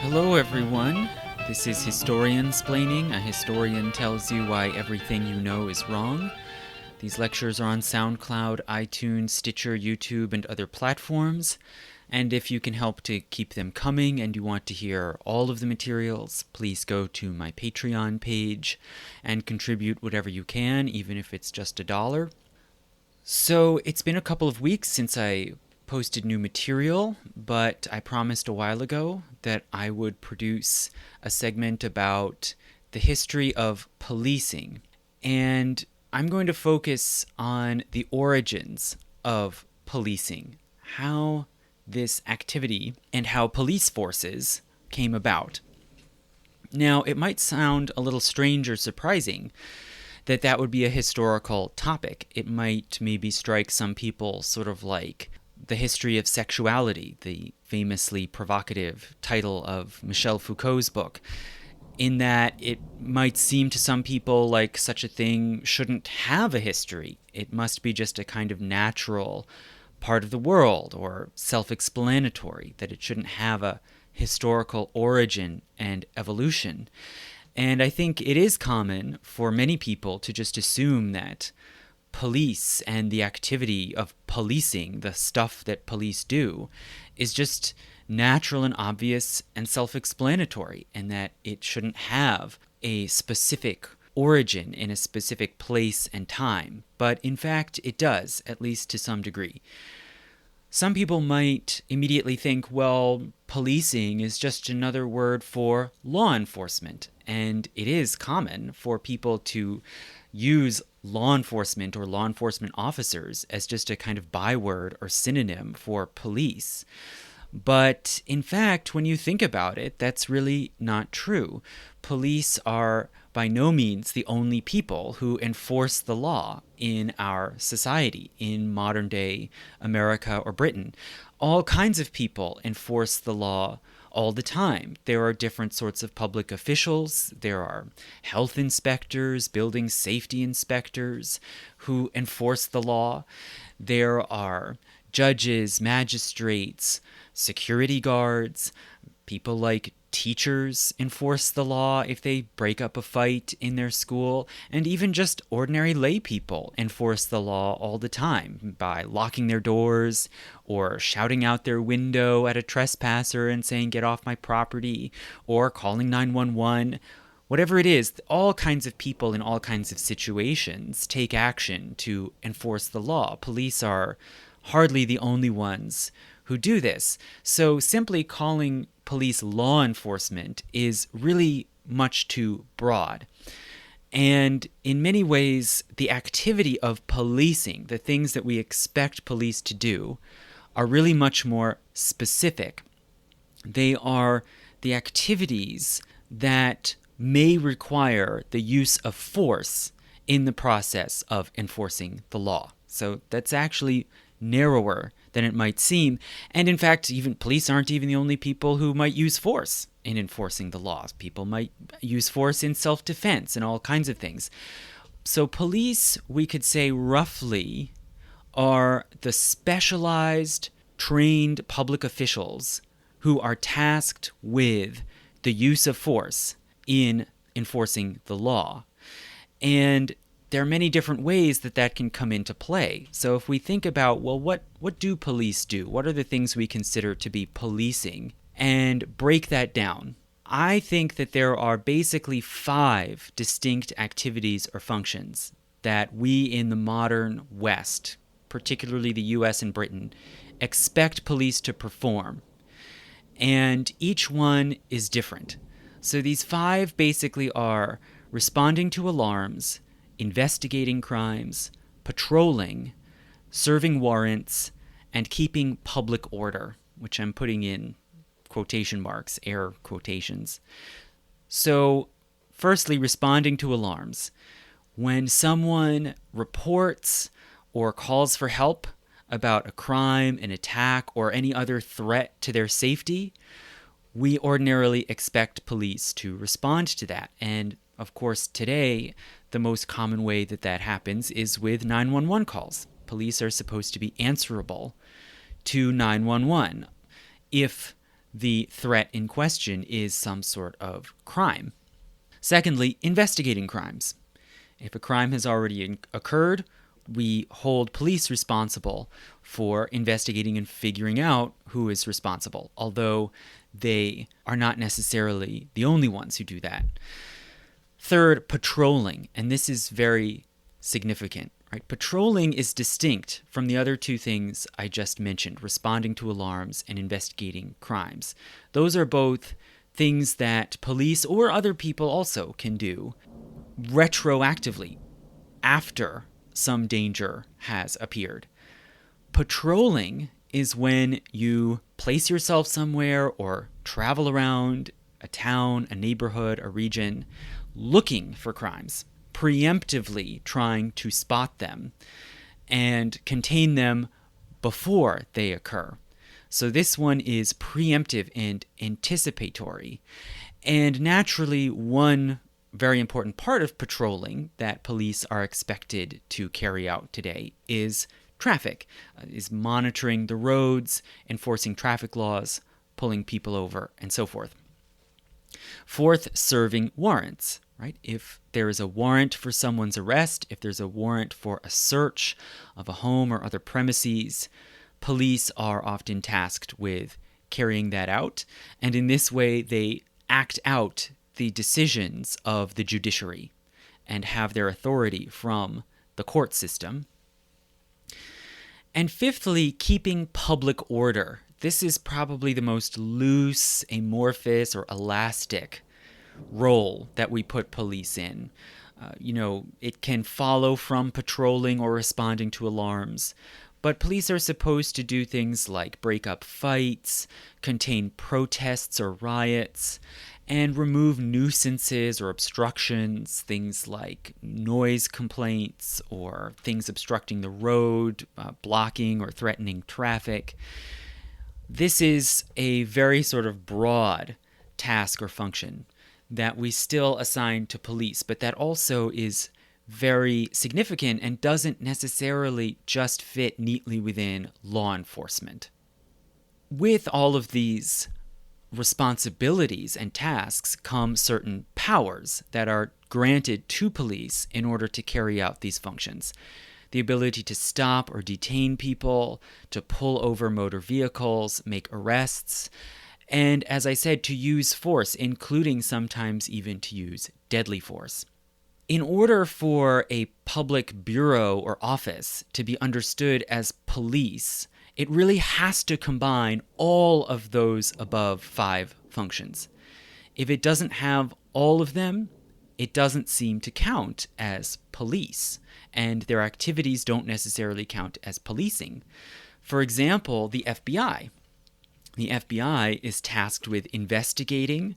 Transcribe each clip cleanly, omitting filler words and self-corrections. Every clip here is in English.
Hello everyone, this is Historiansplaining. A historian tells you why everything you know is wrong. These lectures are on SoundCloud, iTunes, Stitcher, YouTube, and other platforms. And if you can help to keep them coming and you want to hear all of the materials, please go to my Patreon page and contribute whatever you can, even if it's just $1. So it's been a couple of weeks since I posted new material, but I promised a while ago that I would produce a segment about the history of policing. And I'm going to focus on the origins of policing, how this activity and how police forces came about. Now, it might sound a little strange or surprising that would be a historical topic. It might maybe strike some people sort of like the History of Sexuality, the famously provocative title of Michel Foucault's book, in that it might seem to some people like such a thing shouldn't have a history. It must be just a kind of natural part of the world or self-explanatory, that it shouldn't have a historical origin and evolution. And I think it is common for many people to just assume that police and the activity of policing, the stuff that police do, is just natural and obvious and self-explanatory, and that it shouldn't have a specific origin in a specific place and time. But in fact, it does, at least to some degree. Some people might immediately think, well, policing is just another word for law enforcement, and it is common for people to use law enforcement or law enforcement officers as just a kind of byword or synonym for police. But in fact, when you think about it, that's really not true. Police are by no means the only people who enforce the law in our society, in modern day America or Britain. All kinds of people enforce the law all the time. There are different sorts of public officials. There are health inspectors, building safety inspectors who enforce the law. There are judges, magistrates, security guards, people like teachers enforce the law if they break up a fight in their school, and even just ordinary lay people enforce the law all the time by locking their doors or shouting out their window at a trespasser and saying, "Get off my property," or calling 911. Whatever it is, all kinds of people in all kinds of situations take action to enforce the law. Police are hardly the only ones who do this. So simply calling police law enforcement is really much too broad. And in many ways, the activity of policing, the things that we expect police to do, are really much more specific. They are the activities that may require the use of force in the process of enforcing the law. So that's actually narrower than it might seem. And in fact, even police aren't even the only people who might use force in enforcing the laws. People might use force in self-defense and all kinds of things. So police, we could say roughly, are the specialized, trained public officials who are tasked with the use of force in enforcing the law. And there are many different ways that can come into play. So if we think about, well, what do police do? What are the things we consider to be policing? And break that down. I think that there are basically 5 distinct activities or functions that we in the modern West, particularly the US and Britain, expect police to perform. And each one is different. So these 5 basically are responding to alarms, investigating crimes, patrolling, serving warrants, and keeping public order, which I'm putting in quotation marks, air quotations. So, firstly, responding to alarms. When someone reports or calls for help about a crime, an attack, or any other threat to their safety, we ordinarily expect police to respond to that. And of course, today, the most common way that happens is with 911 calls. Police are supposed to be answerable to 911. If the threat in question is some sort of crime. Secondly, investigating crimes. If a crime has already occurred, we hold police responsible for investigating and figuring out who is responsible, although they are not necessarily the only ones who do that. Third, patrolling, and this is very significant. Right? Patrolling is distinct from the other two things I just mentioned, responding to alarms and investigating crimes. Those are both things that police or other people also can do retroactively after some danger has appeared. Patrolling is when you place yourself somewhere or travel around a town, a neighborhood, a region, looking for crimes, preemptively trying to spot them and contain them before they occur. So this one is preemptive and anticipatory. And naturally, one very important part of patrolling that police are expected to carry out today is traffic, is monitoring the roads, enforcing traffic laws, pulling people over, and so forth. Fourth, serving warrants. Right? If there is a warrant for someone's arrest, if there's a warrant for a search of a home or other premises, police are often tasked with carrying that out. And in this way, they act out the decisions of the judiciary and have their authority from the court system. And fifthly, keeping public order. This is probably the most loose, amorphous, or elastic role that we put police in. It can follow from patrolling or responding to alarms, but police are supposed to do things like break up fights, contain protests or riots, and remove nuisances or obstructions, things like noise complaints or things obstructing the road, blocking or threatening traffic. This is a very sort of broad task or function that we still assign to police, but that also is very significant and doesn't necessarily just fit neatly within law enforcement. With all of these responsibilities and tasks come certain powers that are granted to police in order to carry out these functions. The ability to stop or detain people, to pull over motor vehicles, make arrests, and, as I said, to use force, including sometimes even to use deadly force. In order for a public bureau or office to be understood as police, it really has to combine all of those above 5 functions. If it doesn't have all of them, it doesn't seem to count as police, and their activities don't necessarily count as policing. For example, the FBI. The FBI is tasked with investigating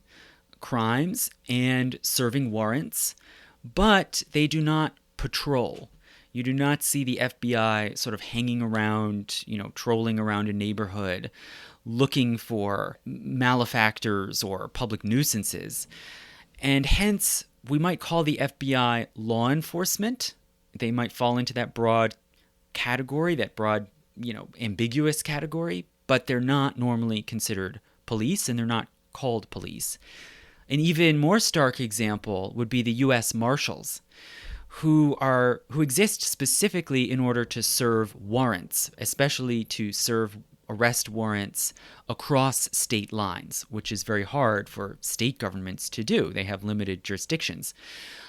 crimes and serving warrants, but they do not patrol. You do not see the FBI sort of hanging around, trolling around a neighborhood, looking for malefactors or public nuisances. And hence, we might call the FBI law enforcement. They might fall into that broad category, that broad, ambiguous category, but they're not normally considered police, and they're not called police. An even more stark example would be the U.S. Marshals, who exist specifically in order to serve warrants, especially to serve arrest warrants across state lines, which is very hard for state governments to do. They have limited jurisdictions.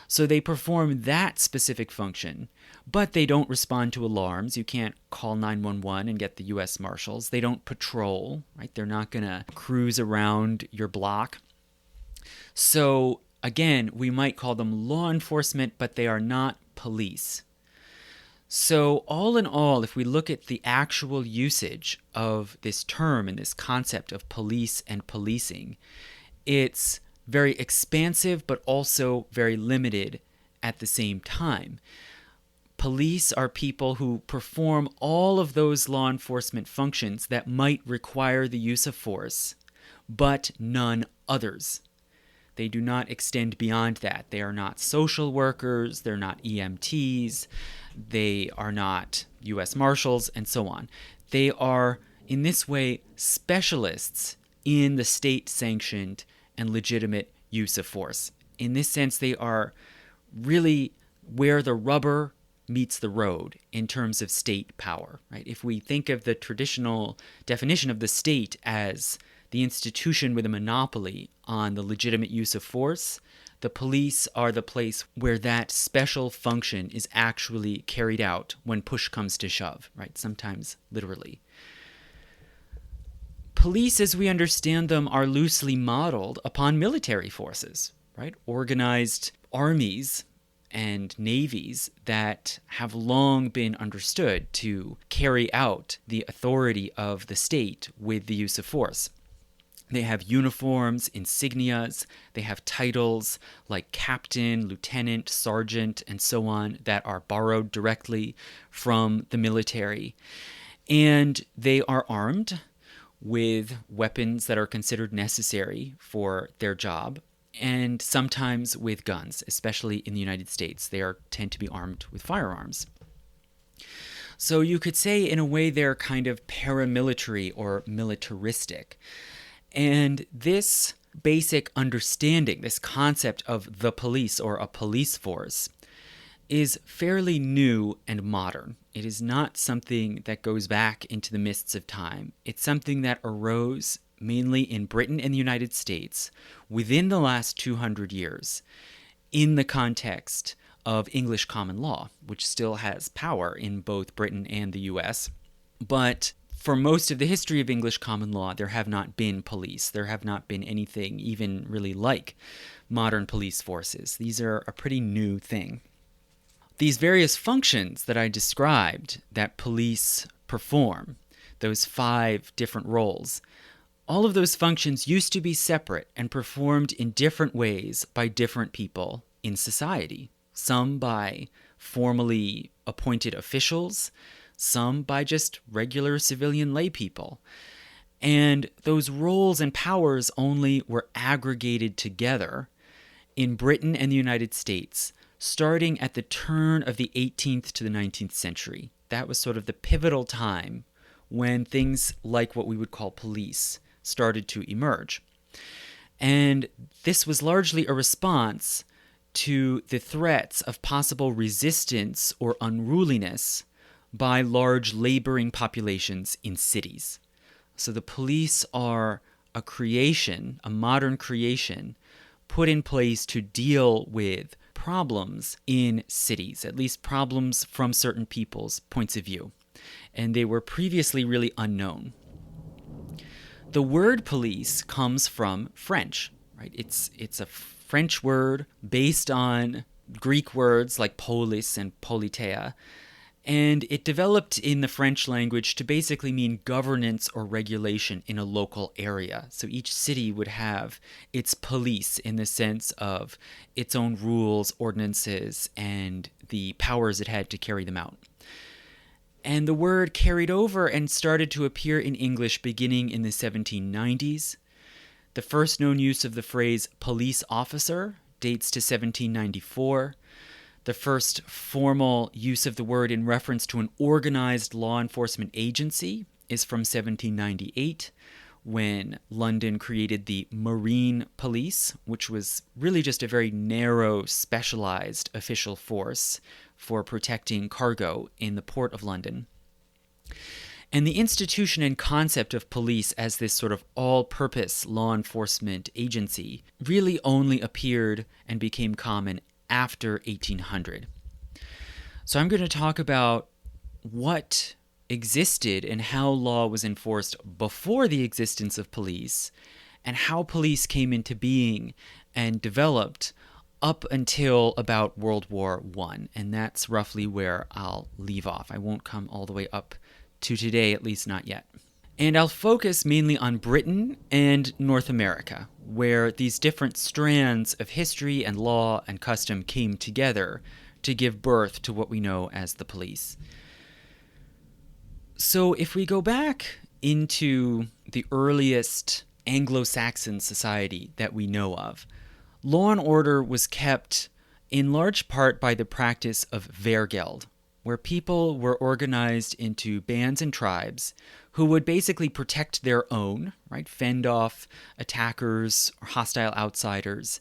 So they perform that specific function, but they don't respond to alarms. You can't call 911 and get the U.S. Marshals. They don't patrol, right? They're not going to cruise around your block. So again, we might call them law enforcement, but they are not police. So all in all, if we look at the actual usage of this term and this concept of police and policing, it's very expansive, but also very limited at the same time. Police are people who perform all of those law enforcement functions that might require the use of force, but none others. They do not extend beyond that. They are not social workers, they're not EMTs, they are not U.S. Marshals, and so on. They are, in this way, specialists in the state-sanctioned and legitimate use of force. In this sense, they are really where the rubber meets the road in terms of state power, right? If we think of the traditional definition of the state as the institution with a monopoly on the legitimate use of force, the police are the place where that special function is actually carried out when push comes to shove, right? Sometimes literally. Police, as we understand them, are loosely modeled upon military forces, right? Organized armies and navies that have long been understood to carry out the authority of the state with the use of force. They have uniforms, insignias, they have titles like captain, lieutenant, sergeant, and so on that are borrowed directly from the military. And they are armed with weapons that are considered necessary for their job, and sometimes with guns, especially in the United States. They tend to be armed with firearms. So you could say, in a way, they're kind of paramilitary or militaristic. And this basic understanding, this concept of the police or a police force, is fairly new and modern. It is not something that goes back into the mists of time. It's something that arose mainly in Britain and the United States within the last 200 years in the context of English common law, which still has power in both Britain and the US. But for most of the history of English common law, there have not been police. There have not been anything even really like modern police forces. These are a pretty new thing. These various functions that I described that police perform, those 5 different roles, all of those functions used to be separate and performed in different ways by different people in society. Some by formally appointed officials, some by just regular civilian lay people. And those roles and powers only were aggregated together in Britain and the United States, starting at the turn of the 18th to the 19th century. That was sort of the pivotal time when things like what we would call police started to emerge. And this was largely a response to the threats of possible resistance or unruliness by large laboring populations in cities. So the police are a creation, a modern creation, put in place to deal with problems in cities, at least problems from certain people's points of view. And they were previously really unknown. The word police comes from French, right? It's a French word based on Greek words like polis and politeia, and it developed in the French language to basically mean governance or regulation in a local area. So each city would have its police in the sense of its own rules, ordinances, and the powers it had to carry them out. And the word carried over and started to appear in English beginning in the 1790s. The first known use of the phrase police officer dates to 1794. The first formal use of the word in reference to an organized law enforcement agency is from 1798, when London created the Marine Police, which was really just a very narrow, specialized official force for protecting cargo in the port of London. And the institution and concept of police as this sort of all-purpose law enforcement agency really only appeared and became common after 1800. So I'm going to talk about what existed and how law was enforced before the existence of police, and how police came into being and developed up until about World War I. And that's roughly where I'll leave off. I won't come all the way up to today, at least not yet. And I'll focus mainly on Britain and North America, where these different strands of history and law and custom came together to give birth to what we know as the police. So if we go back into the earliest Anglo-Saxon society that we know of, law and order was kept in large part by the practice of vergeld, where people were organized into bands and tribes who would basically protect their own, right? Fend off attackers or hostile outsiders.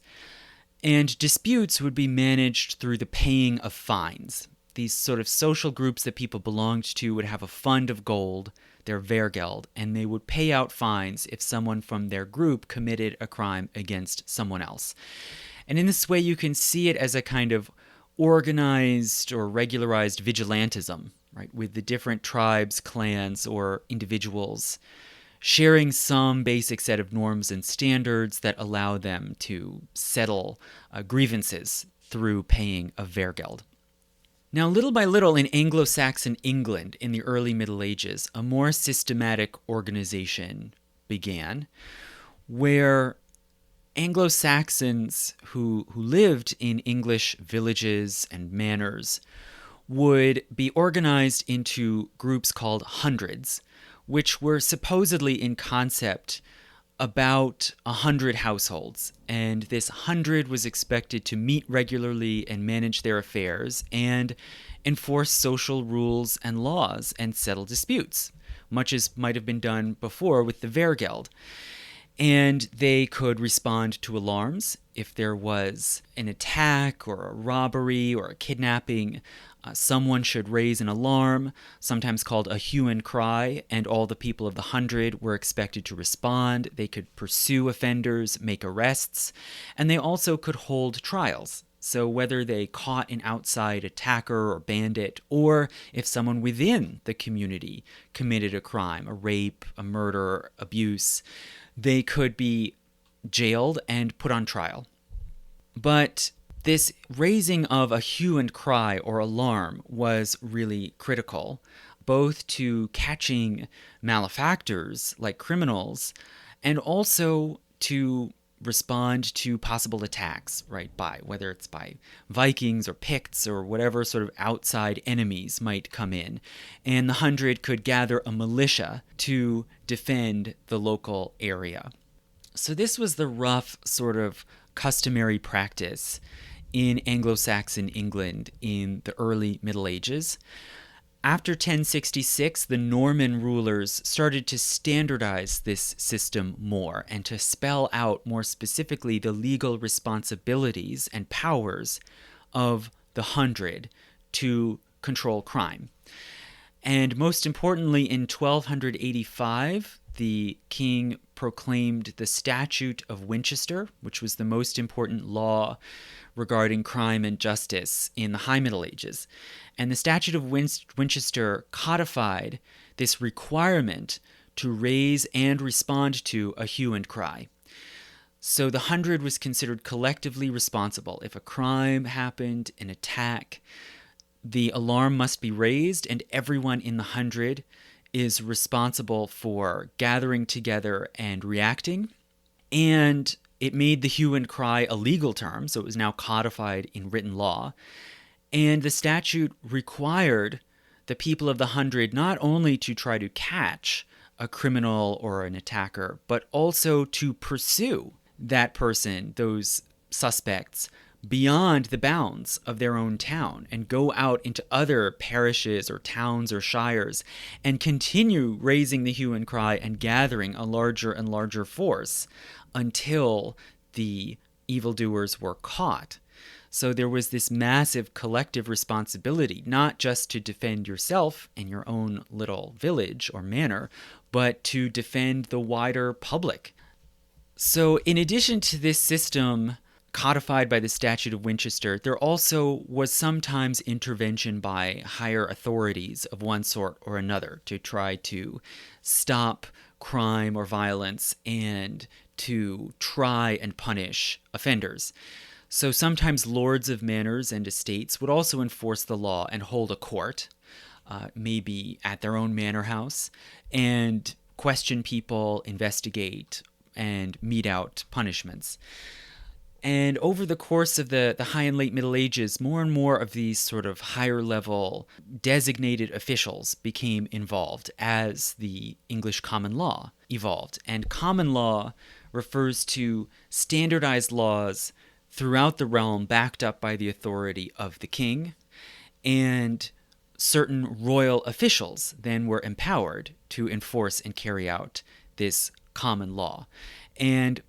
And disputes would be managed through the paying of fines. These sort of social groups that people belonged to would have a fund of gold, their Wehrgeld, and they would pay out fines if someone from their group committed a crime against someone else. And in this way, you can see it as a kind of organized or regularized vigilantism, right, with the different tribes, clans, or individuals sharing some basic set of norms and standards that allow them to settle grievances through paying a Wehrgeld. Now, little by little in Anglo-Saxon England in the early Middle Ages, a more systematic organization began where Anglo-Saxons who lived in English villages and manors would be organized into groups called hundreds, which were supposedly in concept about 100 households. And this 100 was expected to meet regularly and manage their affairs and enforce social rules and laws and settle disputes, much as might have been done before with the Wehrgeld. And they could respond to alarms if there was an attack or a robbery or a kidnapping. Someone should raise an alarm, sometimes called a hue and cry, and all the people of the 100 were expected to respond. They could pursue offenders, make arrests, and they also could hold trials. So whether they caught an outside attacker or bandit, or if someone within the community committed a crime, a rape, a murder, abuse, they could be jailed and put on trial. But this raising of a hue and cry or alarm was really critical, both to catching malefactors like criminals and also to respond to possible attacks, right, by whether it's by Vikings or Picts or whatever sort of outside enemies might come in. And the 100 could gather a militia to defend the local area. So this was the rough sort of customary practice in Anglo-Saxon England in the early Middle Ages. After 1066, the Norman rulers started to standardize this system more and to spell out more specifically the legal responsibilities and powers of the 100 to control crime. And most importantly, in 1285, the king proclaimed the Statute of Winchester, which was the most important law regarding crime and justice in the High Middle Ages. And the Statute of Winchester codified this requirement to raise and respond to a hue and cry. So the 100 was considered collectively responsible. If a crime happened, an attack, the alarm must be raised, and everyone in the 100 is responsible for gathering together and reacting. And it made the hue and cry a legal term, so it was now codified in written law. And the statute required the people of the 100 not only to try to catch a criminal or an attacker, but also to pursue that person, those suspects, beyond the bounds of their own town and go out into other parishes or towns or shires and continue raising the hue and cry and gathering a larger and larger force until the evildoers were caught. So there was this massive collective responsibility, not just to defend yourself and your own little village or manor, but to defend the wider public. So in addition to this system codified by the Statute of Winchester, there also was sometimes intervention by higher authorities of one sort or another to try to stop crime or violence and to try and punish offenders. So sometimes lords of manors and estates would also enforce the law and hold a court, maybe at their own manor house, and question people, investigate, and mete out punishments. And over the course of the High and Late Middle Ages, more and more of these sort of higher level designated officials became involved as the English common law evolved. And common law refers to standardized laws throughout the realm backed up by the authority of the king. And certain royal officials then were empowered to enforce and carry out this common law. And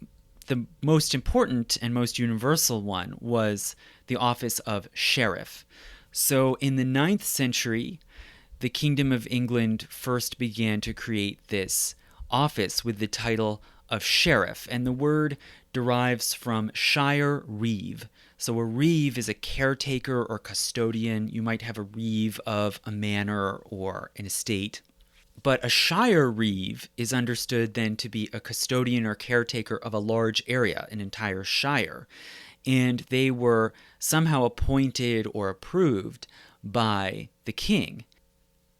the most important and most universal one was the office of sheriff. So in the 9th century, the Kingdom of England first began to create this office with the title of sheriff, and the word derives from shire reeve. So a reeve is a caretaker or custodian. You might have a reeve of a manor or an estate. But a shire reeve is understood then to be a custodian or caretaker of a large area, an entire shire. And they were somehow appointed or approved by the king.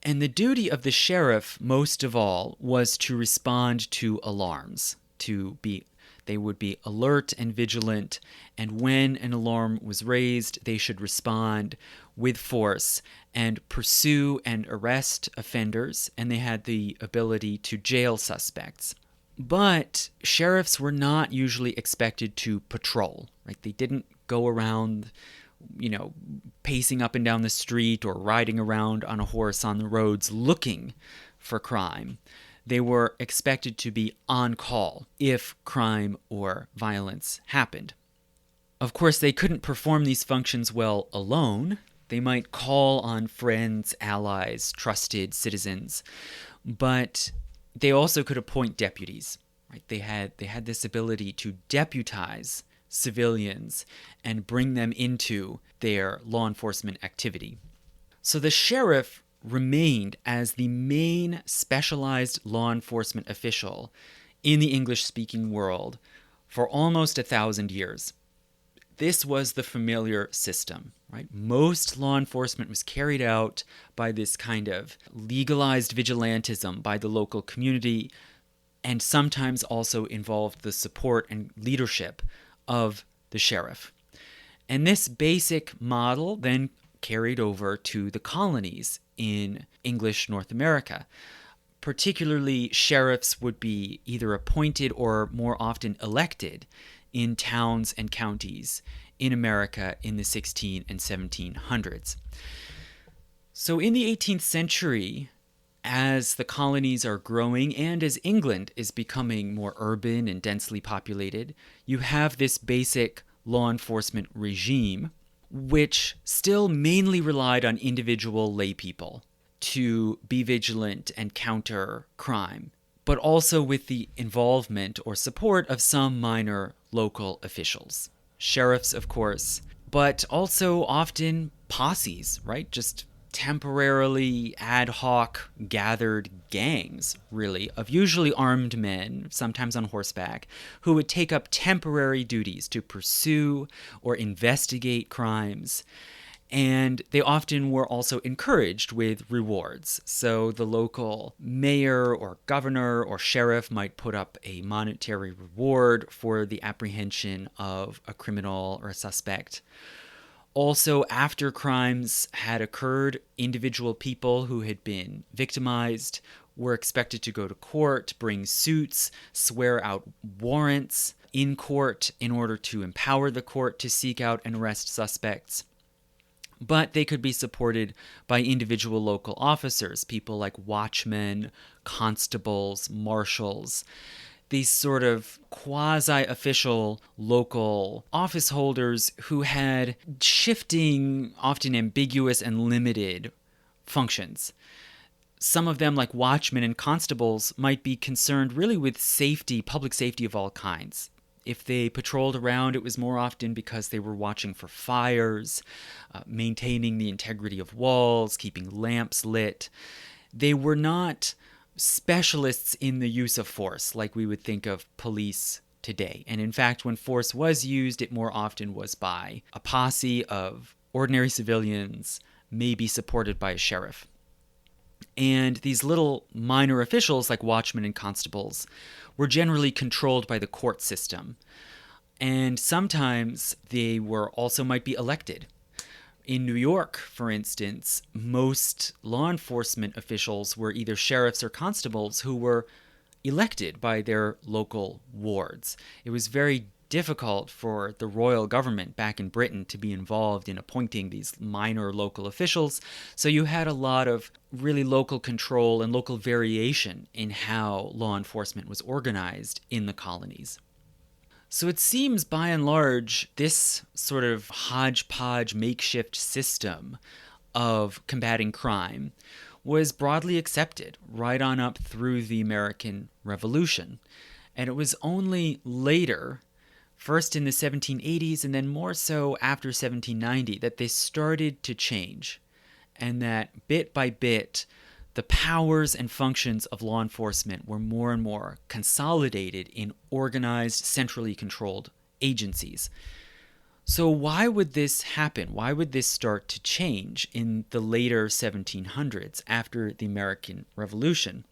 And the duty of the sheriff, most of all, was to respond to alarms. They would be alert and vigilant, and when an alarm was raised, they should respond with force and pursue and arrest offenders, and they had the ability to jail suspects. But sheriffs were not usually expected to patrol, right? They didn't go around, pacing up and down the street or riding around on a horse on the roads looking for crime. They were expected to be on call if crime or violence happened. Of course, they couldn't perform these functions well alone. They might call on friends, allies, trusted citizens, but they also could appoint deputies. Right? They had this ability to deputize civilians and bring them into their law enforcement activity. So the sheriff remained as the main specialized law enforcement official in the English-speaking world for almost 1,000 years. This was the familiar system, right? Most law enforcement was carried out by this kind of legalized vigilantism by the local community, and sometimes also involved the support and leadership of the sheriff. And this basic model then carried over to the colonies in English North America. Particularly, sheriffs would be either appointed or more often elected in towns and counties in America in the 1600s and 1700s. So in the 18th century, as the colonies are growing and as England is becoming more urban and densely populated, you have this basic law enforcement regime, which still mainly relied on individual lay people to be vigilant and counter crime, but also with the involvement or support of some minor local officials. Sheriffs, of course, but also often posses, right? Just temporarily ad hoc gathered gangs, really, of usually armed men, sometimes on horseback, who would take up temporary duties to pursue or investigate crimes. And they often were also encouraged with rewards. So the local mayor or governor or sheriff might put up a monetary reward for the apprehension of a criminal or a suspect. Also, after crimes had occurred, individual people who had been victimized were expected to go to court, bring suits, swear out warrants in court in order to empower the court to seek out and arrest suspects. But they could be supported by individual local officers, people like watchmen, constables, marshals, these sort of quasi-official local office holders who had shifting, often ambiguous and limited functions. Some of them, like watchmen and constables, might be concerned really with safety, public safety of all kinds. If they patrolled around, it was more often because they were watching for fires, maintaining the integrity of walls, keeping lamps lit. They were not specialists in the use of force like we would think of police today. And in fact, when force was used, it more often was by a posse of ordinary civilians, maybe supported by a sheriff. And these little minor officials, like watchmen and constables, were generally controlled by the court system. And sometimes they were also might be elected. In New York, for instance, most law enforcement officials were either sheriffs or constables who were elected by their local wards. It was very difficult for the royal government back in Britain to be involved in appointing these minor local officials. So you had a lot of really local control and local variation in how law enforcement was organized in the colonies. So it seems, by and large, this sort of hodgepodge makeshift system of combating crime was broadly accepted right on up through the American Revolution. And it was only later, first in the 1780s and then more so after 1790, that they started to change. And that bit by bit, the powers and functions of law enforcement were more and more consolidated in organized, centrally controlled agencies. So why would this happen? Why would this start to change in the later 1700s after the American Revolution?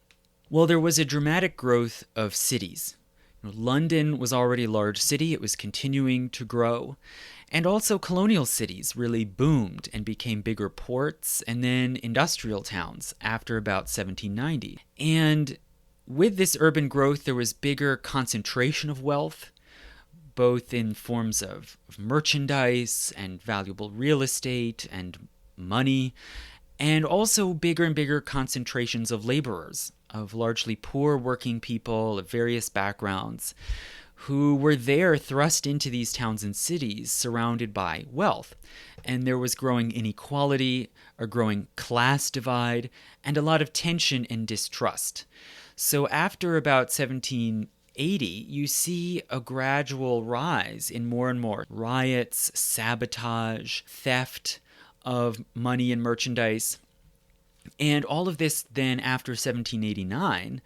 Well, there was a dramatic growth of cities. London was already a large city. It was continuing to grow. And also colonial cities really boomed and became bigger ports and then industrial towns after about 1790. And with this urban growth, there was bigger concentration of wealth, both in forms of merchandise and valuable real estate and money, and also bigger and bigger concentrations of laborers, of largely poor working people of various backgrounds, who were there thrust into these towns and cities surrounded by wealth. And there was growing inequality, a growing class divide, and a lot of tension and distrust. So after about 1780, you see a gradual rise in more and more riots, sabotage, theft of money and merchandise. And all of this then after 1789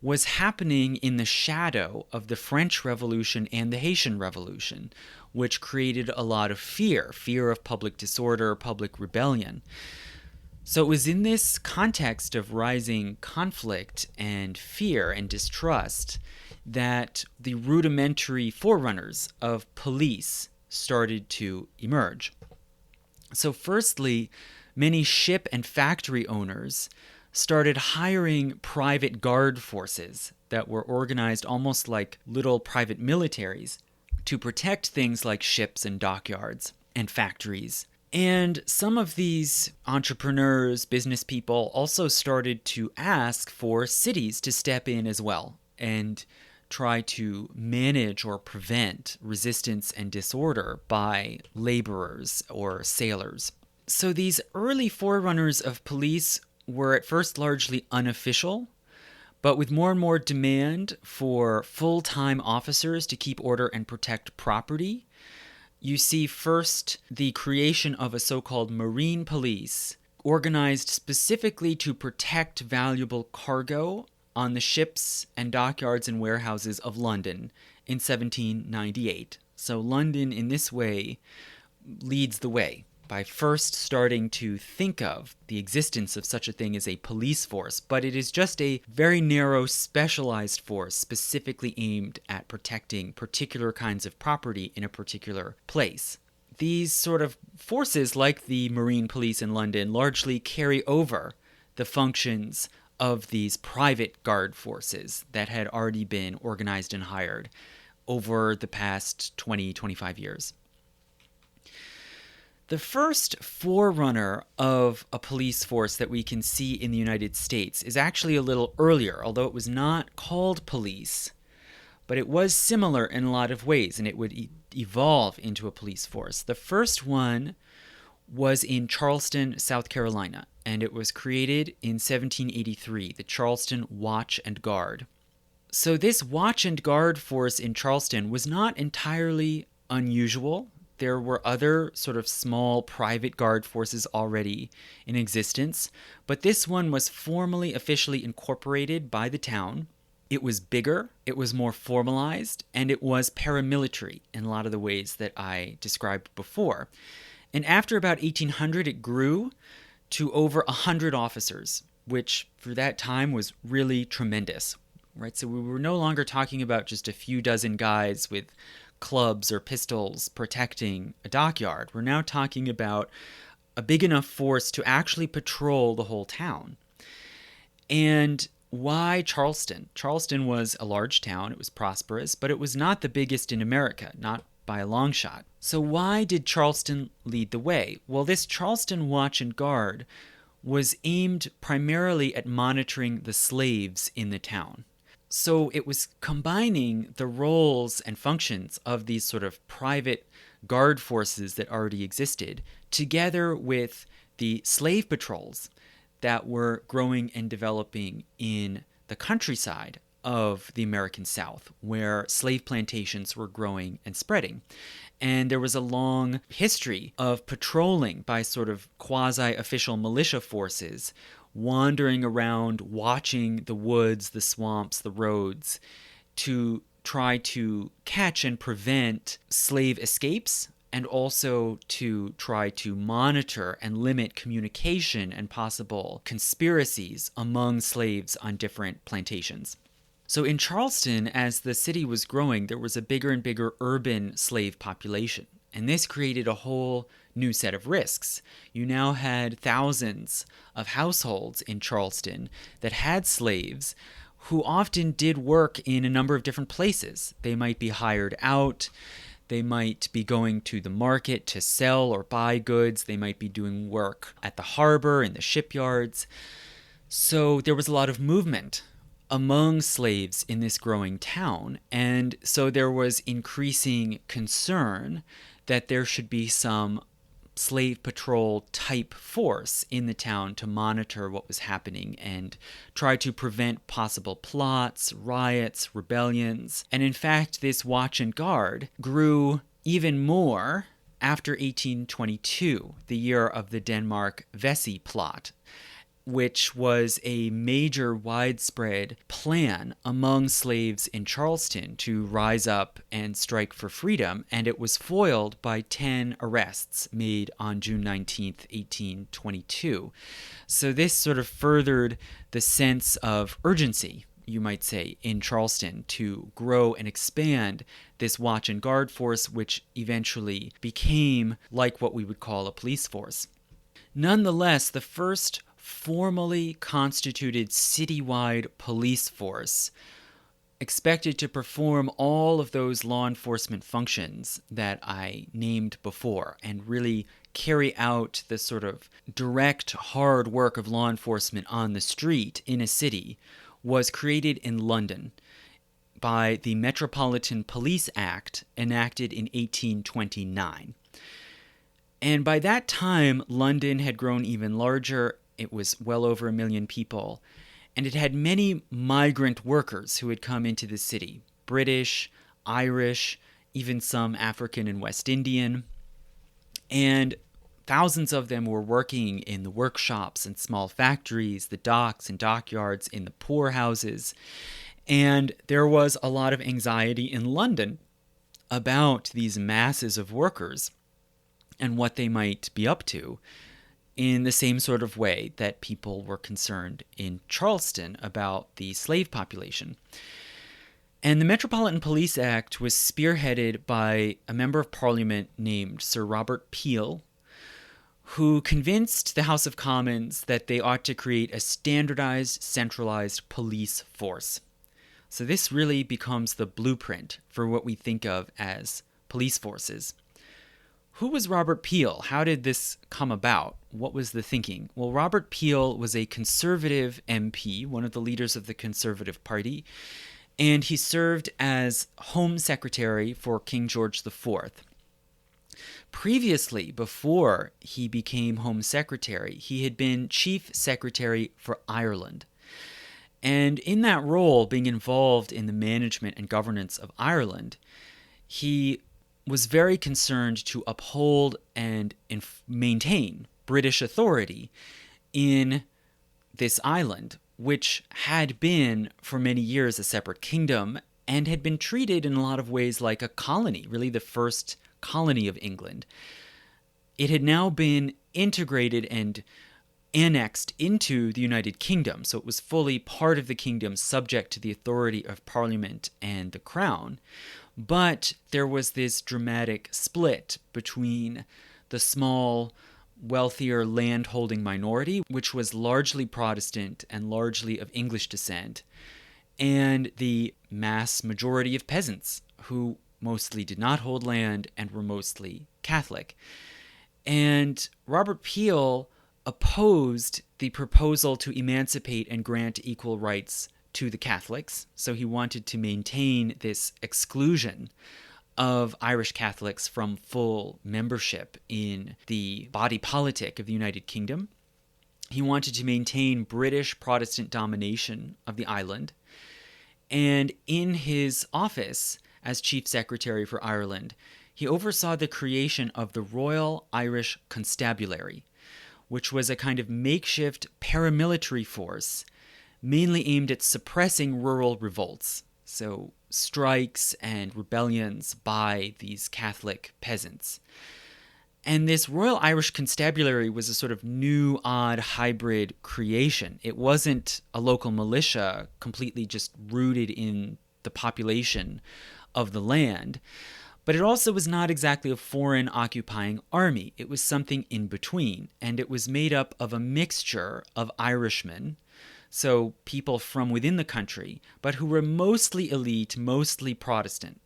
was happening in the shadow of the French Revolution and the Haitian Revolution, which created a lot of fear of public disorder, public rebellion. So it was in this context of rising conflict and fear and distrust that the rudimentary forerunners of police started to emerge. So firstly, many ship and factory owners started hiring private guard forces that were organized almost like little private militaries to protect things like ships and dockyards and factories. And some of these entrepreneurs, business people, also started to ask for cities to step in as well and try to manage or prevent resistance and disorder by laborers or sailors. So these early forerunners of police were at first largely unofficial, but with more and more demand for full-time officers to keep order and protect property, you see first the creation of a so-called marine police organized specifically to protect valuable cargo on the ships and dockyards and warehouses of London in 1798. So London in this way leads the way by first starting to think of the existence of such a thing as a police force, but it is just a very narrow, specialized force specifically aimed at protecting particular kinds of property in a particular place. These sort of forces, like the Marine Police in London, largely carry over the functions of these private guard forces that had already been organized and hired over the past 20-25 years. The first forerunner of a police force that we can see in the United States is actually a little earlier, although it was not called police, but it was similar in a lot of ways, and it would evolve into a police force. The first one was in Charleston, South Carolina, and it was created in 1783, the Charleston Watch and Guard. So this Watch and Guard force in Charleston was not entirely unusual. There were other sort of small private guard forces already in existence, but this one was formally, officially incorporated by the town. It was bigger, it was more formalized, and it was paramilitary in a lot of the ways that I described before. And after about 1800, it grew to over 100 officers, which for that time was really tremendous, right? So we were no longer talking about just a few dozen guys with clubs or pistols protecting a dockyard. We're now talking about a big enough force to actually patrol the whole town. And why Charleston? Charleston was a large town, it was prosperous, but it was not the biggest in America, not by a long shot. So why did Charleston lead the way? Well, this Charleston Watch and Guard was aimed primarily at monitoring the slaves in the town. So it was combining the roles and functions of these sort of private guard forces that already existed together with the slave patrols that were growing and developing in the countryside of the American South, where slave plantations were growing and spreading. And there was a long history of patrolling by sort of quasi-official militia forces, wandering around, watching the woods, the swamps, the roads, to try to catch and prevent slave escapes, and also to try to monitor and limit communication and possible conspiracies among slaves on different plantations. So in Charleston, as the city was growing, there was a bigger and bigger urban slave population. And this created a whole new set of risks. You now had thousands of households in Charleston that had slaves who often did work in a number of different places. They might be hired out. They might be going to the market to sell or buy goods. They might be doing work at the harbor, in the shipyards. So there was a lot of movement among slaves in this growing town. And so there was increasing concern that there should be some slave patrol type force in the town to monitor what was happening and try to prevent possible plots, riots, rebellions. And in fact, this watch and guard grew even more after 1822, the year of the Denmark-Vesey plot, which was a major widespread plan among slaves in Charleston to rise up and strike for freedom, and it was foiled by 10 arrests made on June 19th, 1822. So this sort of furthered the sense of urgency, you might say, in Charleston to grow and expand this watch and guard force, which eventually became like what we would call a police force. Nonetheless, the first formally constituted citywide police force expected to perform all of those law enforcement functions that I named before and really carry out the sort of direct, hard work of law enforcement on the street in a city was created in London by the Metropolitan Police Act enacted in 1829. And by that time, London had grown even larger. It was well over 1 million people, and it had many migrant workers who had come into the city, British, Irish, even some African and West Indian, and thousands of them were working in the workshops and small factories, the docks and dockyards, in the poorhouses, and there was a lot of anxiety in London about these masses of workers and what they might be up to, in the same sort of way that people were concerned in Charleston about the slave population. And the Metropolitan Police Act was spearheaded by a member of Parliament named Sir Robert Peel, who convinced the House of Commons that they ought to create a standardized, centralized police force. So this really becomes the blueprint for what we think of as police forces. Who was Robert Peel? How did this come about? What was the thinking? Well, Robert Peel was a conservative MP, one of the leaders of the Conservative Party, and he served as Home Secretary for King George IV. Previously, before he became Home Secretary, he had been Chief Secretary for Ireland. And in that role, being involved in the management and governance of Ireland, he was very concerned to uphold and maintain British authority in this island, which had been for many years a separate kingdom and had been treated in a lot of ways like a colony, really the first colony of England. It had now been integrated and annexed into the United Kingdom, so it was fully part of the kingdom, subject to the authority of Parliament and the Crown. But there was this dramatic split between the small, wealthier land-holding minority, which was largely Protestant and largely of English descent, and the mass majority of peasants who mostly did not hold land and were mostly Catholic. And Robert Peel opposed the proposal to emancipate and grant equal rights to the Catholics. So he wanted to maintain this exclusion of Irish Catholics from full membership in the body politic of the United Kingdom. He wanted to maintain British Protestant domination of the island. And in his office as Chief Secretary for Ireland, he oversaw the creation of the Royal Irish Constabulary, which was a kind of makeshift paramilitary force mainly aimed at suppressing rural revolts, so strikes and rebellions by these Catholic peasants. And this Royal Irish Constabulary was a sort of new, odd, hybrid creation. It wasn't a local militia completely just rooted in the population of the land, but it also was not exactly a foreign occupying army. It was something in between, and it was made up of a mixture of Irishmen, so people from within the country, but who were mostly elite, mostly Protestant.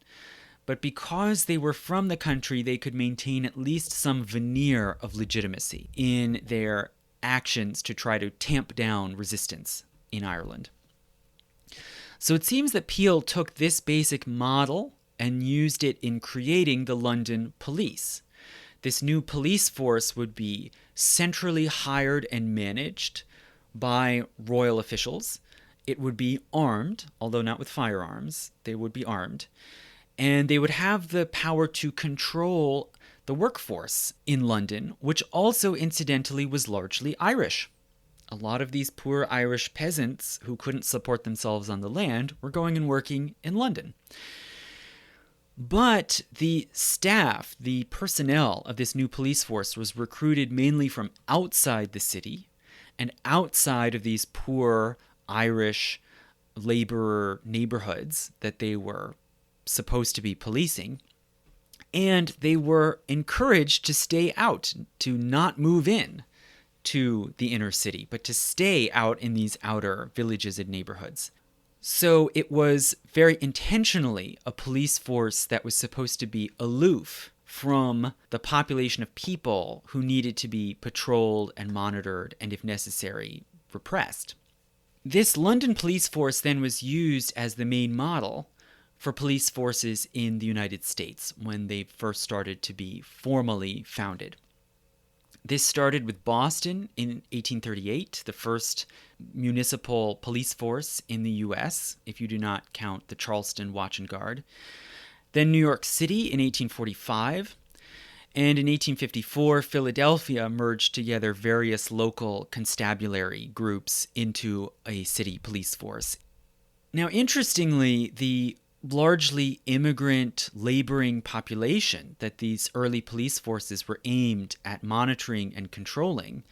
But because they were from the country, they could maintain at least some veneer of legitimacy in their actions to try to tamp down resistance in Ireland. So it seems that Peel took this basic model and used it in creating the London police. This new police force would be centrally hired and managed by royal officials. It would be armed, although not with firearms. They would be armed. And they would have the power to control the workforce in London, which also incidentally was largely Irish. A lot of these poor Irish peasants who couldn't support themselves on the land were going and working in London. But the staff, the personnel of this new police force was recruited mainly from outside the city and outside of these poor Irish laborer neighborhoods that they were supposed to be policing. And they were encouraged to stay out, to not move in to the inner city, but to stay out in these outer villages and neighborhoods. So it was very intentionally a police force that was supposed to be aloof from the population of people who needed to be patrolled and monitored and, if necessary, repressed. This London police force then was used as the main model for police forces in the United States when they first started to be formally founded. This started with Boston in 1838, the first municipal police force in the U.S., if you do not count the Charleston Watch and Guard. Then New York City in 1845, and in 1854, Philadelphia merged together various local constabulary groups into a city police force. Now, interestingly, the largely immigrant laboring population that these early police forces were aimed at monitoring and controlling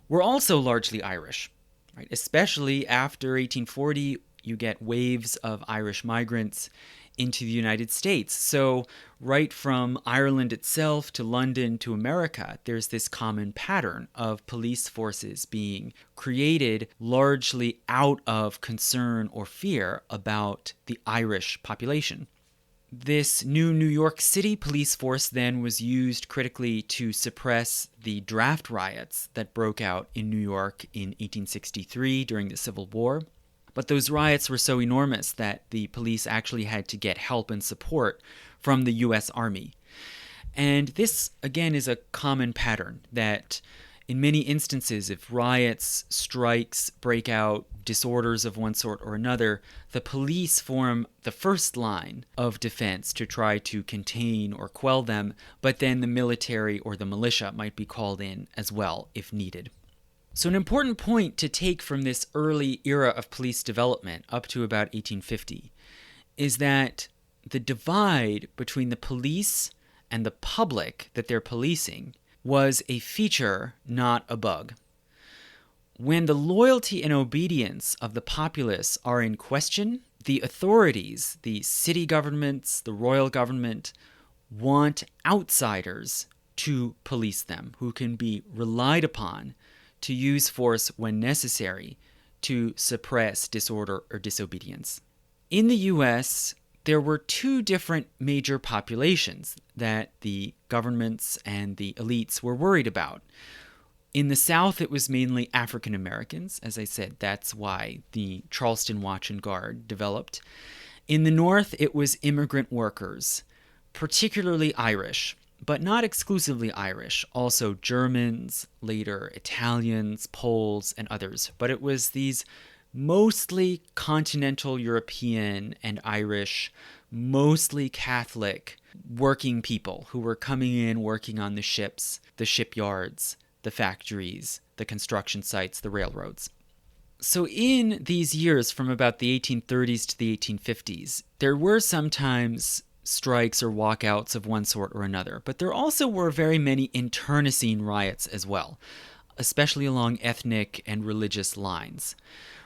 were also largely Irish, right? Especially after 1840, you get waves of Irish migrants into the United States. So right from Ireland itself to London to America, there's this common pattern of police forces being created largely out of concern or fear about the Irish population. This new New York City police force then was used critically to suppress the draft riots that broke out in New York in 1863 during the Civil War. But those riots were so enormous that the police actually had to get help and support from the U.S. Army. And this, again, is a common pattern that in many instances, if riots, strikes break out, disorders of one sort or another, the police form the first line of defense to try to contain or quell them, but then the military or the militia might be called in as well if needed. So an important point to take from this early era of police development up to about 1850 is that the divide between the police and the public that they're policing was a feature, not a bug. When the loyalty and obedience of the populace are in question, the authorities, the city governments, the royal government, want outsiders to police them, who can be relied upon to use force when necessary to suppress disorder or disobedience. In the US, there were two different major populations that the governments and the elites were worried about. In the South, it was mainly African Americans. As I said, that's why the Charleston Watch and Guard developed. In the North, it was immigrant workers, particularly Irish, but not exclusively Irish, also Germans, later Italians, Poles, and others. But it was these mostly continental European and Irish, mostly Catholic working people who were coming in working on the ships, the shipyards, the factories, the construction sites, the railroads. So in these years from about the 1830s to the 1850s, there were sometimes strikes or walkouts of one sort or another, but there also were very many internecine riots as well, especially along ethnic and religious lines.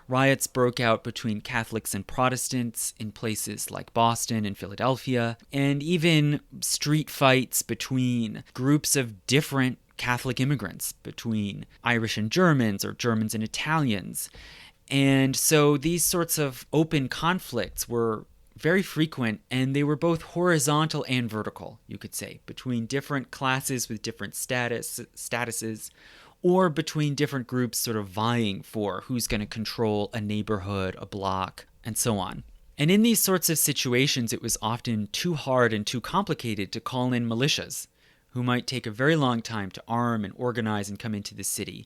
Riots broke out between Catholics and Protestants in places like Boston and Philadelphia, and even street fights between groups of different Catholic immigrants, between Irish and Germans or Germans and Italians. And so these sorts of open conflicts were very frequent, and they were both horizontal and vertical, you could say, between different classes with different statuses, or between different groups sort of vying for who's going to control a neighborhood, a block, and so on. And in these sorts of situations, it was often too hard and too complicated to call in militias, who might take a very long time to arm and organize and come into the city.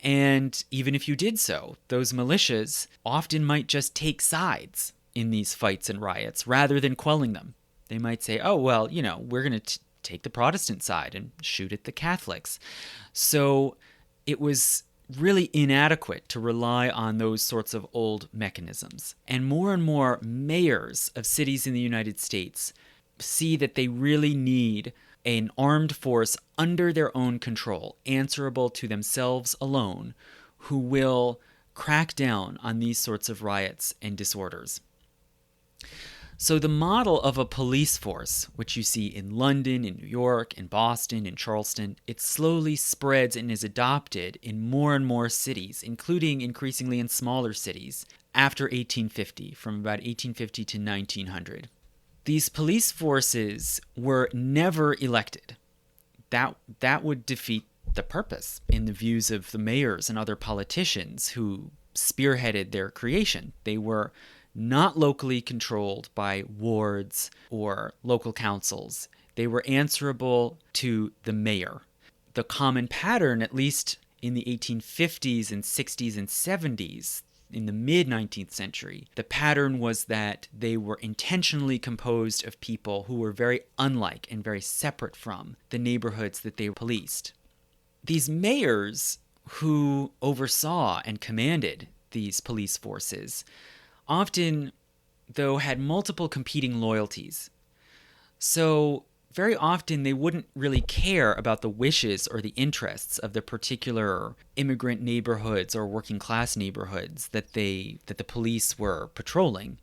And even if you did so, those militias often might just take sides in these fights and riots rather than quelling them. They might say, oh, well, we're going to take the Protestant side and shoot at the Catholics. So it was really inadequate to rely on those sorts of old mechanisms. And more mayors of cities in the United States see that they really need an armed force under their own control, answerable to themselves alone, who will crack down on these sorts of riots and disorders. So the model of a police force, which you see in London, in New York, in Boston, in Charleston, it slowly spreads and is adopted in more and more cities, including increasingly in smaller cities, after 1850, from about 1850 to 1900. These police forces were never elected. That would defeat the purpose in the views of the mayors and other politicians who spearheaded their creation. They were not locally controlled by wards or local councils. They were answerable to the mayor. The common pattern, at least in the 1850s and 60s and 70s, in the mid-19th century, the pattern was that they were intentionally composed of people who were very unlike and very separate from the neighborhoods that they policed. These mayors who oversaw and commanded these police forces often, though, had multiple competing loyalties. So very often they wouldn't really care about the wishes or the interests of the particular immigrant neighborhoods or working class neighborhoods that the police were patrolling.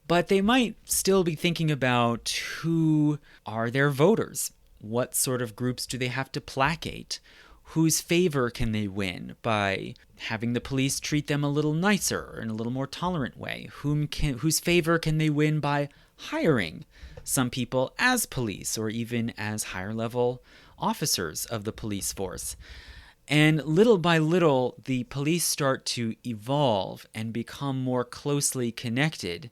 But they might still be thinking about who are their voters, what sort of groups do they have to placate, whose favor can they win by having the police treat them a little nicer, in a little more tolerant way, whose favor can they win by hiring some people as police or even as higher level officers of the police force. And little by little, the police start to evolve and become more closely connected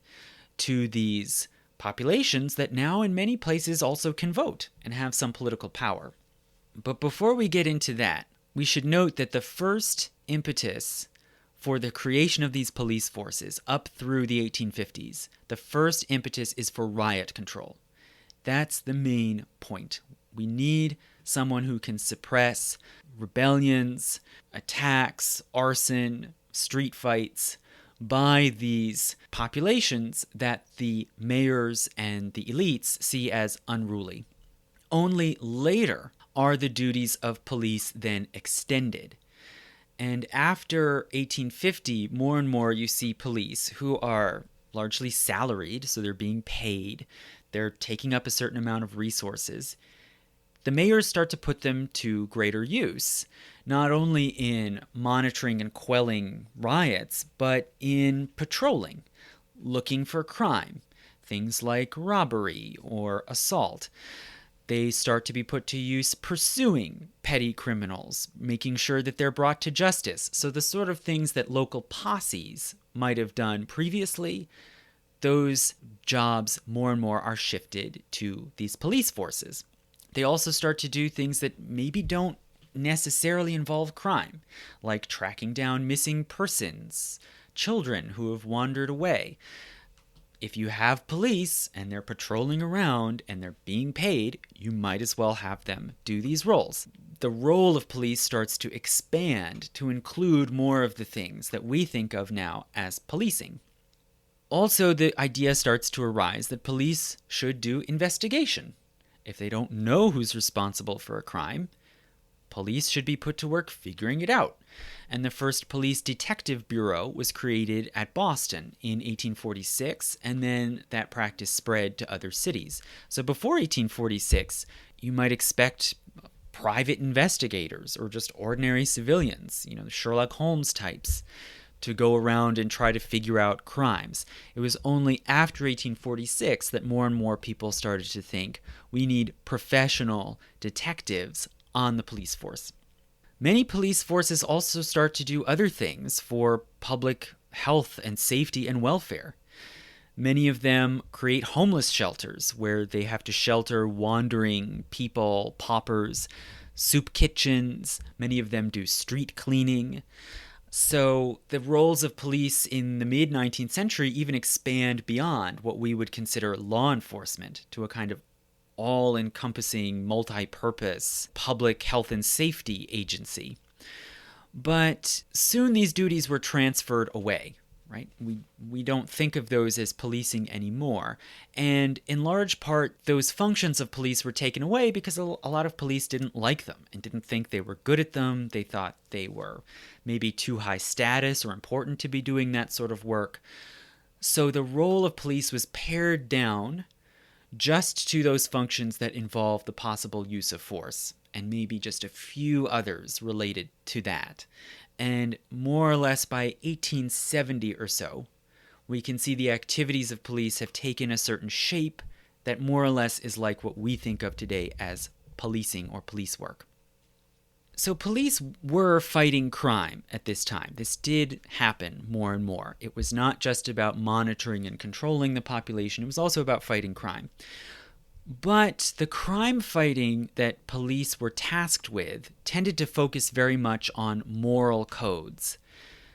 to these populations that now in many places also can vote and have some political power. But before we get into that, we should note that the first impetus for the creation of these police forces up through the 1850s, the first impetus is for riot control. That's the main point. We need someone who can suppress rebellions, attacks, arson, street fights by these populations that the mayors and the elites see as unruly. Only later are the duties of police then extended. And after 1850, more and more you see police who are largely salaried, so they're being paid, they're taking up a certain amount of resources. the mayors start to put them to greater use, not only in monitoring and quelling riots, but in patrolling, looking for crime, things like robbery or assault. They start to be put to use pursuing petty criminals, making sure that they're brought to justice. So the sort of things that local posses might have done previously, those jobs more and more are shifted to these police forces. They also start to do things that maybe don't necessarily involve crime, like tracking down missing persons, children who have wandered away. If you have police and they're patrolling around and they're being paid, you might as well have them do these roles. The role of police starts to expand to include more of the things that we think of now as policing. Also, the idea starts to arise that police should do investigation. If they don't know who's responsible for a crime, police should be put to work figuring it out. And the first police detective bureau was created at Boston in 1846, and then that practice spread to other cities. So before 1846, you might expect private investigators or just ordinary civilians, the Sherlock Holmes types, to go around and try to figure out crimes. It was only after 1846 that more and more people started to think we need professional detectives on the police force. Many police forces also start to do other things for public health and safety and welfare. Many of them create homeless shelters where they have to shelter wandering people, paupers, soup kitchens. Many of them do street cleaning. So the roles of police in the mid-19th century even expand beyond what we would consider law enforcement to a kind of all-encompassing, multi-purpose public health and safety agency. But soon these duties were transferred away, right? We don't think of those as policing anymore. And in large part, those functions of police were taken away because a lot of police didn't like them and didn't think they were good at them. They thought they were maybe too high status or important to be doing that sort of work. So the role of police was pared down just to those functions that involve the possible use of force, and maybe just a few others related to that. And more or less by 1870 or so, we can see the activities of police have taken a certain shape that more or less is like what we think of today as policing or police work. So police were fighting crime at this time. This did happen more and more. It was not just about monitoring and controlling the population. It was also about fighting crime. But the crime fighting that police were tasked with tended to focus very much on moral codes.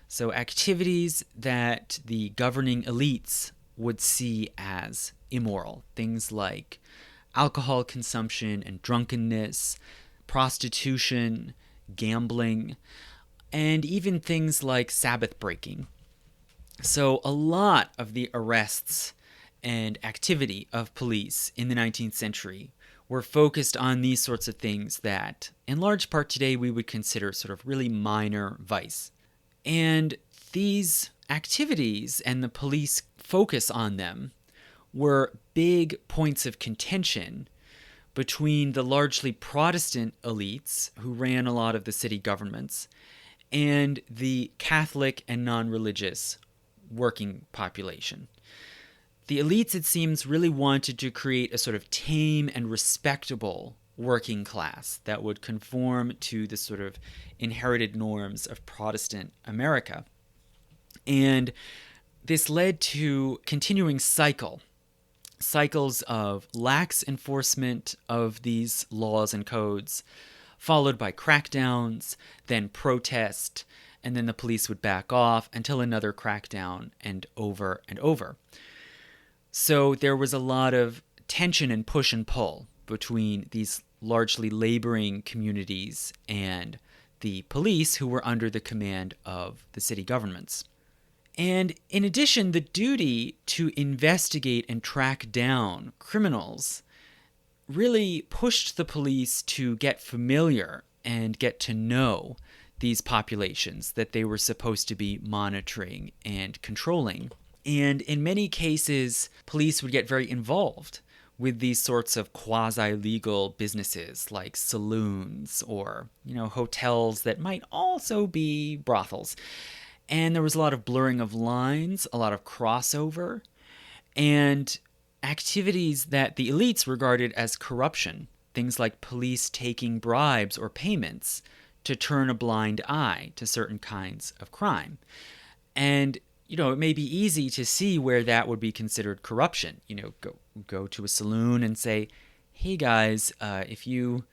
So activities that the governing elites would see as immoral. Things like alcohol consumption and drunkenness, prostitution, gambling, and even things like Sabbath breaking. So a lot of the arrests and activity of police in the 19th century were focused on these sorts of things that, in large part today, we would consider sort of really minor vice. And these activities and the police focus on them were big points of contention between the largely Protestant elites who ran a lot of the city governments and the Catholic and non-religious working population. The elites, it seems, really wanted to create a sort of tame and respectable working class that would conform to the sort of inherited norms of Protestant America. And this led to continuing cycles of lax enforcement of these laws and codes, followed by crackdowns, then protest, and then the police would back off until another crackdown, and over and over. So there was a lot of tension and push and pull between these largely laboring communities and the police who were under the command of the city governments. And in addition, the duty to investigate and track down criminals really pushed the police to get familiar and get to know these populations that they were supposed to be monitoring and controlling. And in many cases, police would get very involved with these sorts of quasi-legal businesses like saloons or, hotels that might also be brothels. And there was a lot of blurring of lines, a lot of crossover, and activities that the elites regarded as corruption. Things like police taking bribes or payments to turn a blind eye to certain kinds of crime. And, it may be easy to see where that would be considered corruption. Go to a saloon and say, hey guys, if you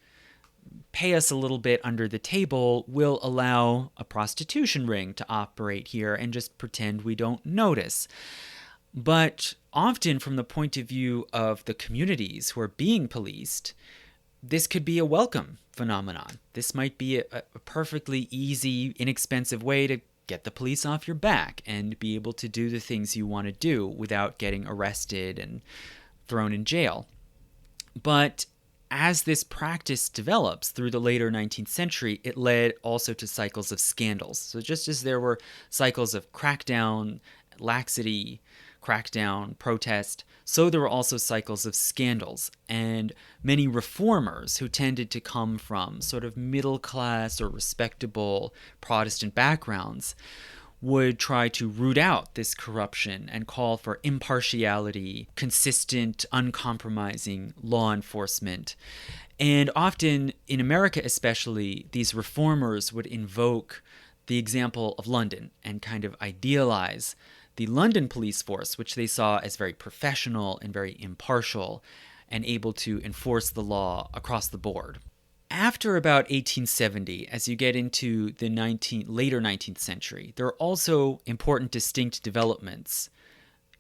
pay us a little bit under the table, we'll allow a prostitution ring to operate here and just pretend we don't notice. But often from the point of view of the communities who are being policed, this could be a welcome phenomenon. This might be a perfectly easy, inexpensive way to get the police off your back and be able to do the things you want to do without getting arrested and thrown in jail. But as this practice develops through the later 19th century, it led also to cycles of scandals. So just as there were cycles of crackdown, laxity, crackdown, protest, so there were also cycles of scandals. And many reformers who tended to come from sort of middle class or respectable Protestant backgrounds would try to root out this corruption and call for impartiality, consistent, uncompromising law enforcement. And often, in America especially, these reformers would invoke the example of London and kind of idealize the London police force, which they saw as very professional and very impartial and able to enforce the law across the board. After about 1870, as you get into the later 19th century, there are also important distinct developments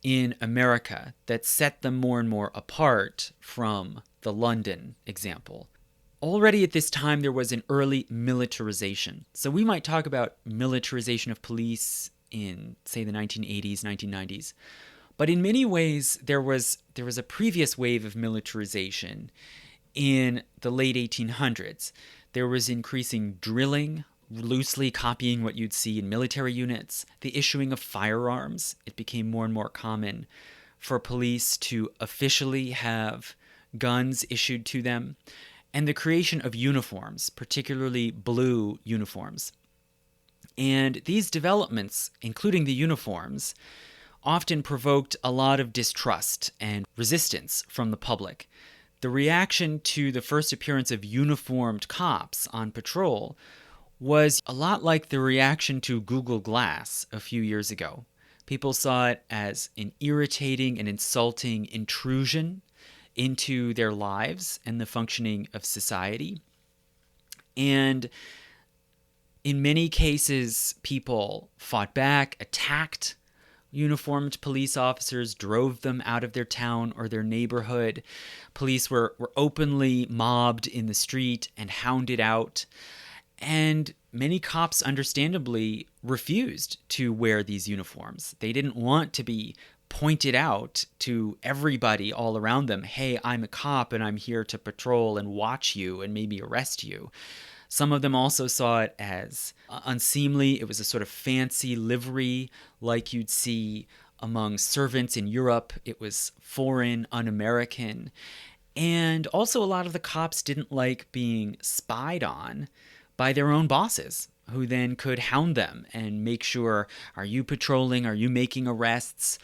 in America that set them more and more apart from the London example. Already at this time, there was an early militarization. So we might talk about militarization of police in, say, the 1980s, 1990s. But in many ways, there was a previous wave of militarization in the late 1800s. There was increasing drilling, loosely copying what you'd see in military units, the issuing of firearms. It became more and more common for police to officially have guns issued to them, and the creation of uniforms, particularly blue uniforms. And these developments, including the uniforms, often provoked a lot of distrust and resistance from the public. The reaction to the first appearance of uniformed cops on patrol was a lot like the reaction to Google Glass a few years ago. People saw it as an irritating and insulting intrusion into their lives and the functioning of society. And in many cases, people fought back, attacked uniformed police officers, drove them out of their town or their neighborhood. Police were openly mobbed in the street and hounded out. And many cops, understandably, refused to wear these uniforms. They didn't want to be pointed out to everybody all around them, hey, I'm a cop and I'm here to patrol and watch you and maybe arrest you. Some of them also saw it as unseemly. It was a sort of fancy livery like you'd see among servants in Europe. It was foreign, un-American. And also a lot of the cops didn't like being spied on by their own bosses, who then could hound them and make sure, are you patrolling? Are you making arrests?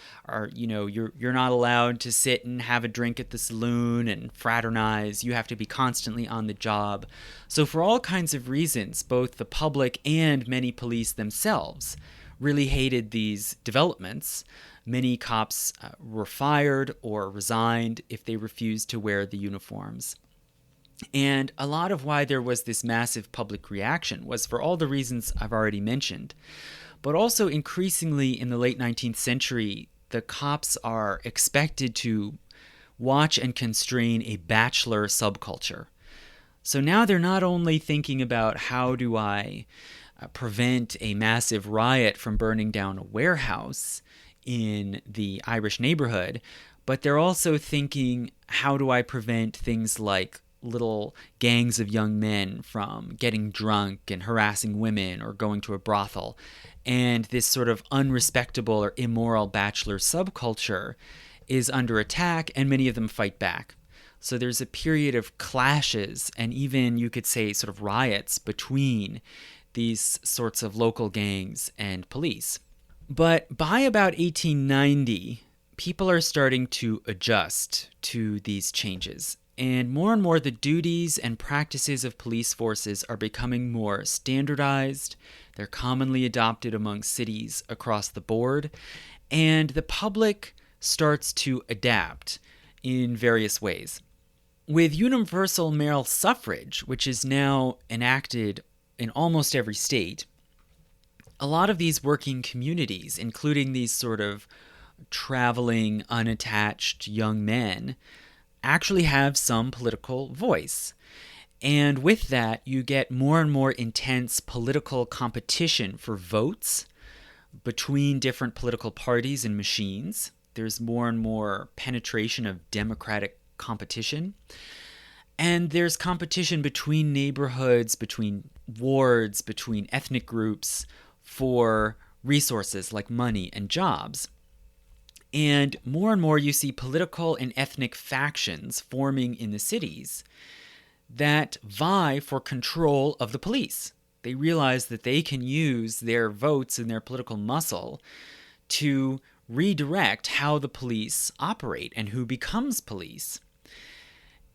You're not allowed to sit and have a drink at the saloon and fraternize. You have to be constantly on the job. So for all kinds of reasons, both the public and many police themselves really hated these developments. Many cops were fired or resigned if they refused to wear the uniforms. And a lot of why there was this massive public reaction was for all the reasons I've already mentioned. But also increasingly in the late 19th century, the cops are expected to watch and constrain a bachelor subculture. So now they're not only thinking about how do I prevent a massive riot from burning down a warehouse in the Irish neighborhood, but they're also thinking, how do I prevent things like little gangs of young men from getting drunk and harassing women or going to a brothel. And this sort of unrespectable or immoral bachelor subculture is under attack, and many of them fight back. So there's a period of clashes and even, you could say, sort of riots between these sorts of local gangs and police. But by about 1890, people are starting to adjust to these changes. And more the duties and practices of police forces are becoming more standardized. They're commonly adopted among cities across the board. And the public starts to adapt in various ways. With universal male suffrage, which is now enacted in almost every state, a lot of these working communities, including these sort of traveling, unattached young men, actually have some political voice. And with that, you get more and more intense political competition for votes between different political parties and machines. There's more and more penetration of democratic competition. And there's competition between neighborhoods, between wards, between ethnic groups for resources like money and jobs. And more you see political and ethnic factions forming in the cities that vie for control of the police. They realize that they can use their votes and their political muscle to redirect how the police operate and who becomes police.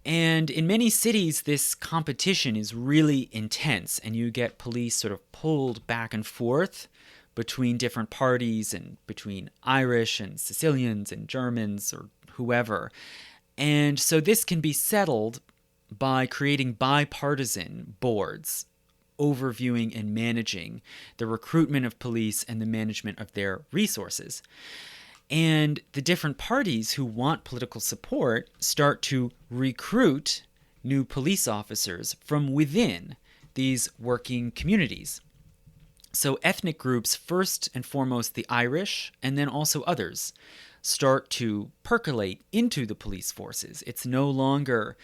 And in many cities, this competition is really intense, and you get police sort of pulled back and forth between different parties and between Irish and Sicilians and Germans or whoever. And so this can be settled by creating bipartisan boards overviewing and managing the recruitment of police and the management of their resources. And the different parties who want political support start to recruit new police officers from within these working communities. So ethnic groups, first and foremost the Irish, and then also others, start to percolate into the police forces. It's no longer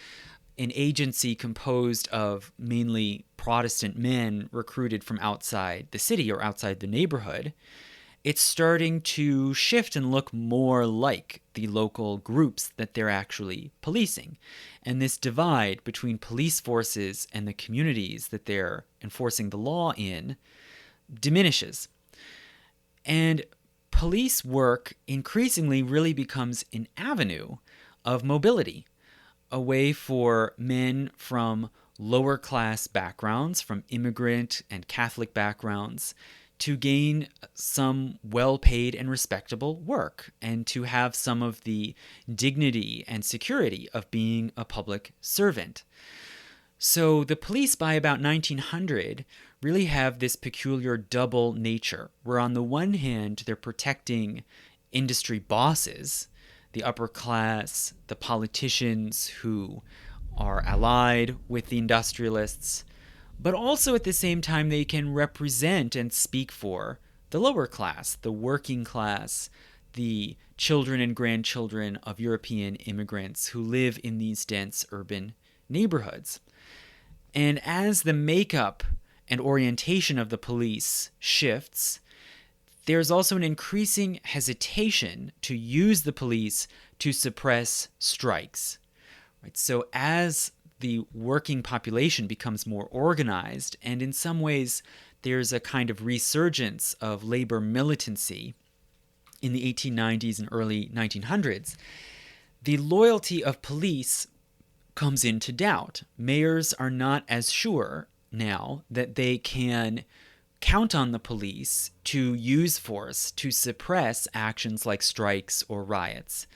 an agency composed of mainly Protestant men recruited from outside the city or outside the neighborhood. It's starting to shift and look more like the local groups that they're actually policing. And this divide between police forces and the communities that they're enforcing the law in diminishes. And police work increasingly really becomes an avenue of mobility, a way for men from lower class backgrounds, from immigrant and Catholic backgrounds, to gain some well-paid and respectable work and to have some of the dignity and security of being a public servant. So the police by about 1900 really have this peculiar double nature, where on the one hand they're protecting industry bosses, the upper class, the politicians who are allied with the industrialists, but also at the same time they can represent and speak for the lower class, the working class, the children and grandchildren of European immigrants who live in these dense urban neighborhoods. And as the makeup and orientation of the police shifts, there's also an increasing hesitation to use the police to suppress strikes. Right? So as the working population becomes more organized, and in some ways there's a kind of resurgence of labor militancy in the 1890s and early 1900s, the loyalty of police comes into doubt. Mayors are not as sure now that they can count on the police to use force to suppress actions like strikes or riots.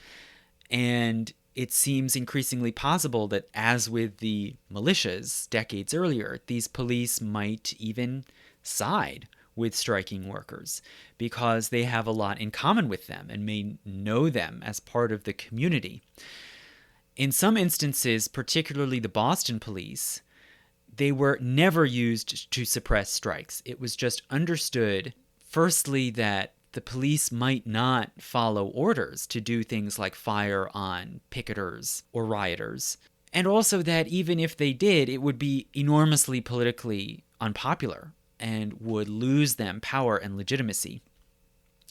And it seems increasingly possible that, as with the militias decades earlier, these police might even side with striking workers because they have a lot in common with them and may know them as part of the community. In some instances, particularly the Boston police, they were never used to suppress strikes. It was just understood, firstly, that the police might not follow orders to do things like fire on picketers or rioters, and also that even if they did, it would be enormously politically unpopular and would lose them power and legitimacy.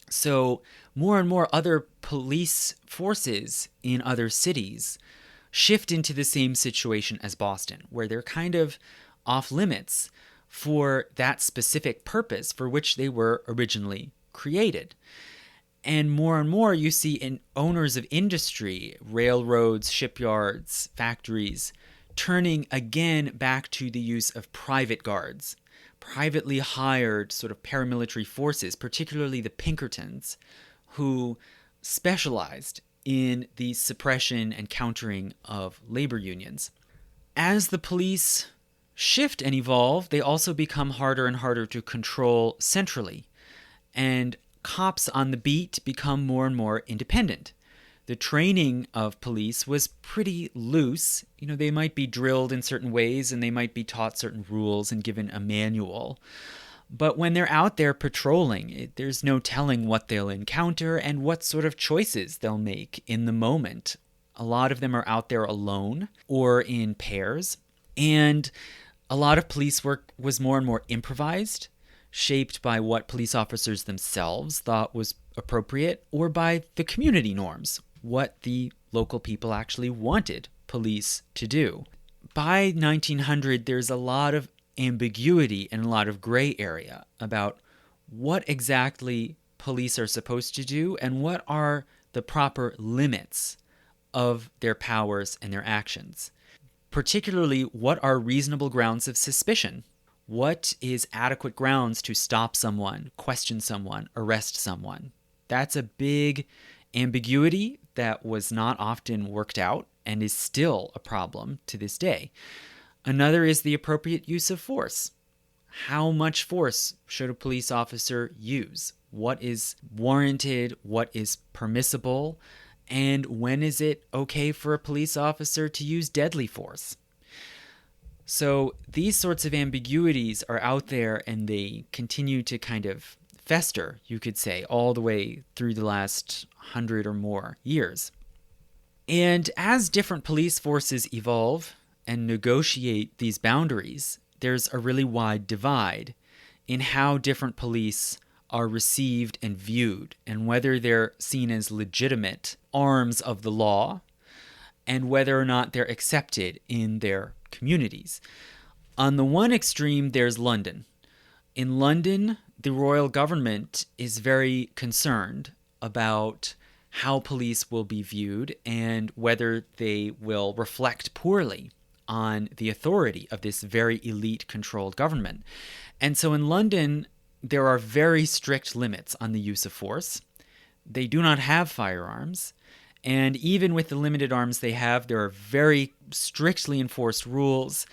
So more and more other police forces in other cities shift into the same situation as Boston, where they're kind of off limits for that specific purpose for which they were originally created. And more you see in owners of industry, railroads, shipyards, factories, turning again back to the use of private guards, privately hired sort of paramilitary forces, particularly the Pinkertons, who specialized in the suppression and countering of labor unions. As the police shift and evolve, they also become harder and harder to control centrally, and cops on the beat become more and more independent. The training of police was pretty loose. They might be drilled in certain ways and they might be taught certain rules and given a manual. But when they're out there patrolling, there's no telling what they'll encounter and what sort of choices they'll make in the moment. A lot of them are out there alone or in pairs. And a lot of police work was more and more improvised, shaped by what police officers themselves thought was appropriate or by the community norms, what the local people actually wanted police to do. By 1900, there's a lot of ambiguity and a lot of gray area about what exactly police are supposed to do and what are the proper limits of their powers and their actions. Particularly, what are reasonable grounds of suspicion? What is adequate grounds to stop someone, question someone, arrest someone? That's a big ambiguity that was not often worked out and is still a problem to this day. Another is the appropriate use of force. How much force should a police officer use? What is warranted? What is permissible? And when is it okay for a police officer to use deadly force? So these sorts of ambiguities are out there and they continue to kind of fester, you could say, all the way through the last 100 or more years. And as different police forces evolve and negotiate these boundaries, there's a really wide divide in how different police are received and viewed, and whether they're seen as legitimate arms of the law, and whether or not they're accepted in their communities. On the one extreme, there's London. In London, the royal government is very concerned about how police will be viewed and whether they will reflect poorly on the authority of this very elite-controlled government. And so in London, there are very strict limits on the use of force. They do not have firearms. And even with the limited arms they have, there are very strictly enforced rules,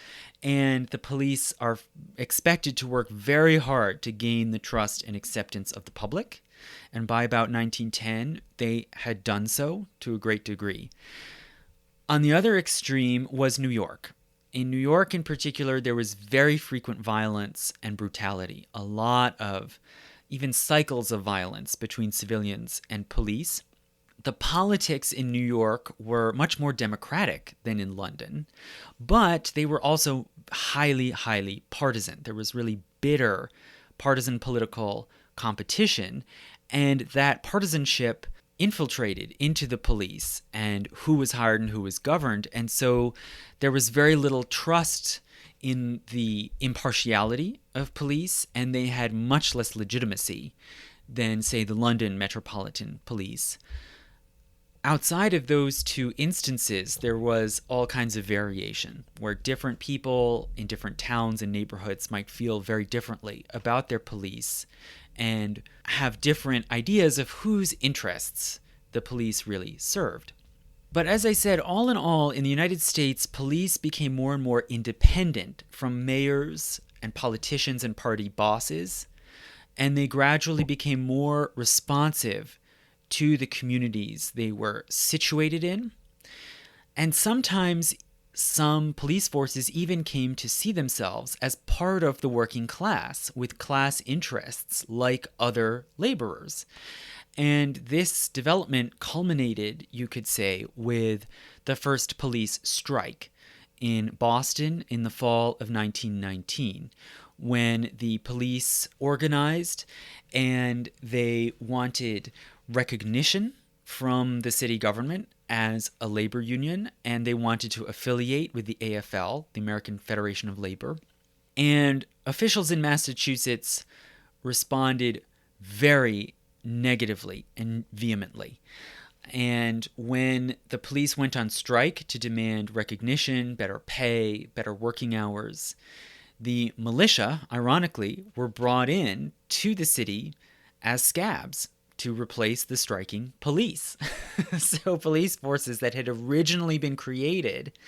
and the police are expected to work very hard to gain the trust and acceptance of the public. And by about 1910, they had done so to a great degree. On the other extreme was New York. In New York in particular, there was very frequent violence and brutality, a lot of even cycles of violence between civilians and police. The politics in New York were much more democratic than in London, but they were also highly, highly partisan. There was really bitter partisan political competition, and that partisanship infiltrated into the police and who was hired and who was governed. And so there was very little trust in the impartiality of police, and they had much less legitimacy than, say, the London Metropolitan Police. Outside of those two instances, there was all kinds of variation, where different people in different towns and neighborhoods might feel very differently about their police and have different ideas of whose interests the police really served. But as I said, all in all, in the United States, police became more and more independent from mayors and politicians and party bosses, and they gradually became more responsive to the communities they were situated in. And sometimes some police forces even came to see themselves as part of the working class with class interests like other laborers. And this development culminated, you could say, with the first police strike in Boston in the fall of 1919, when the police organized and they wanted recognition from the city government as a labor union, and they wanted to affiliate with the AFL, the American Federation of Labor. And officials in Massachusetts responded very negatively and vehemently. And when the police went on strike to demand recognition, better pay, better working hours, the militia, ironically, were brought in to the city as scabs to replace the striking police. So police forces that had originally been created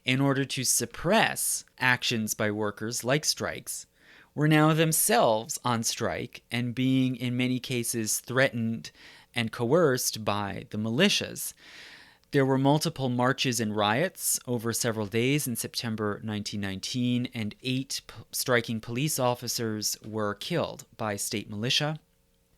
in order to suppress actions by workers like strikes were now themselves on strike and being, in many cases, threatened and coerced by the militias. There were multiple marches and riots over several days in September 1919, and 8 striking police officers were killed by state militia.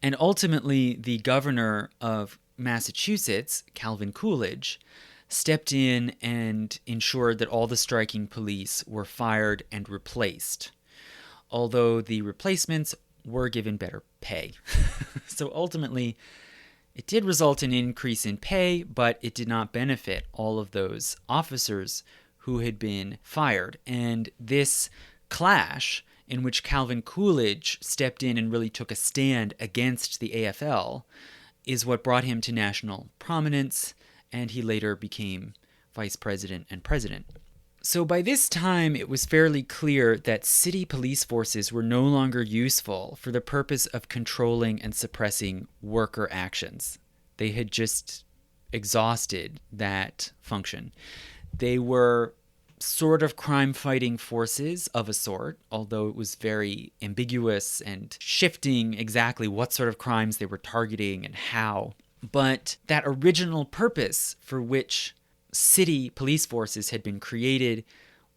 And ultimately, the governor of Massachusetts, Calvin Coolidge, stepped in and ensured that all the striking police were fired and replaced, although the replacements were given better pay. So ultimately, it did result in an increase in pay, but it did not benefit all of those officers who had been fired. And this clash, in which Calvin Coolidge stepped in and really took a stand against the AFL, is what brought him to national prominence, and he later became vice president and president. So by this time, it was fairly clear that city police forces were no longer useful for the purpose of controlling and suppressing worker actions. They had just exhausted that function. They were sort of crime-fighting forces of a sort, although it was very ambiguous and shifting exactly what sort of crimes they were targeting and how. But that original purpose for which city police forces had been created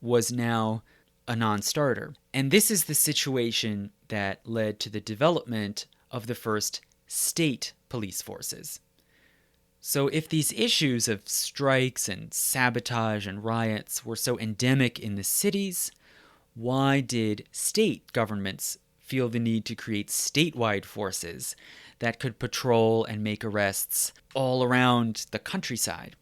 was now a non-starter. And this is the situation that led to the development of the first state police forces. So if these issues of strikes and sabotage and riots were so endemic in the cities, why did state governments feel the need to create statewide forces that could patrol and make arrests all around the countryside?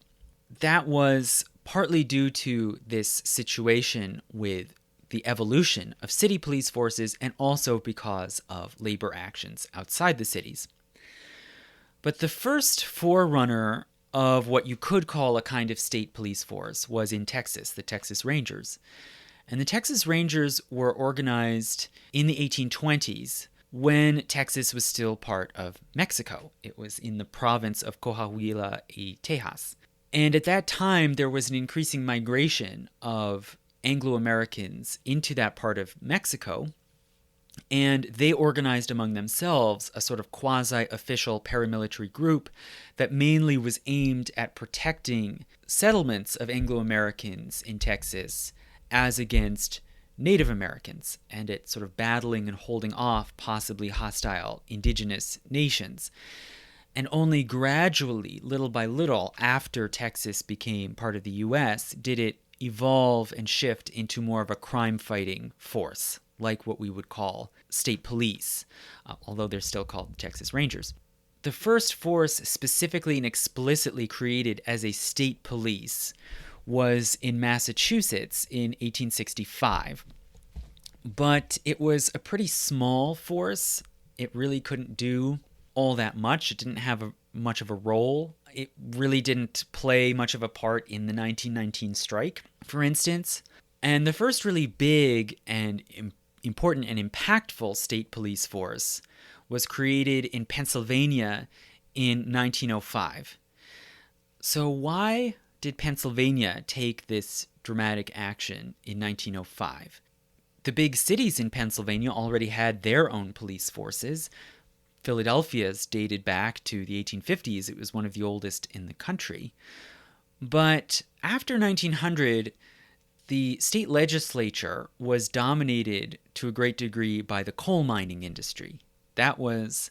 That was partly due to this situation with the evolution of city police forces and also because of labor actions outside the cities. But the first forerunner of what you could call a kind of state police force was in Texas, the Texas Rangers. And the Texas Rangers were organized in the 1820s when Texas was still part of Mexico. It was in the province of Coahuila y Tejas. And at that time, there was an increasing migration of Anglo-Americans into that part of Mexico, and they organized among themselves a sort of quasi-official paramilitary group that mainly was aimed at protecting settlements of Anglo-Americans in Texas as against Native Americans, and at sort of battling and holding off possibly hostile indigenous nations. And only gradually, little by little, after Texas became part of the U.S., did it evolve and shift into more of a crime-fighting force, like what we would call state police, although they're still called the Texas Rangers. The first force specifically and explicitly created as a state police was in Massachusetts in 1865. But it was a pretty small force. It really couldn't do all that much. It didn't have much of a role. It really didn't play much of a part in the 1919 strike, for instance. And the first really big and important and impactful state police force was created in Pennsylvania in 1905. So why did Pennsylvania take this dramatic action in 1905? The big cities in Pennsylvania already had their own police forces. Philadelphia's dated back to the 1850s. It was one of the oldest in the country. But after 1900, the state legislature was dominated to a great degree by the coal mining industry. That was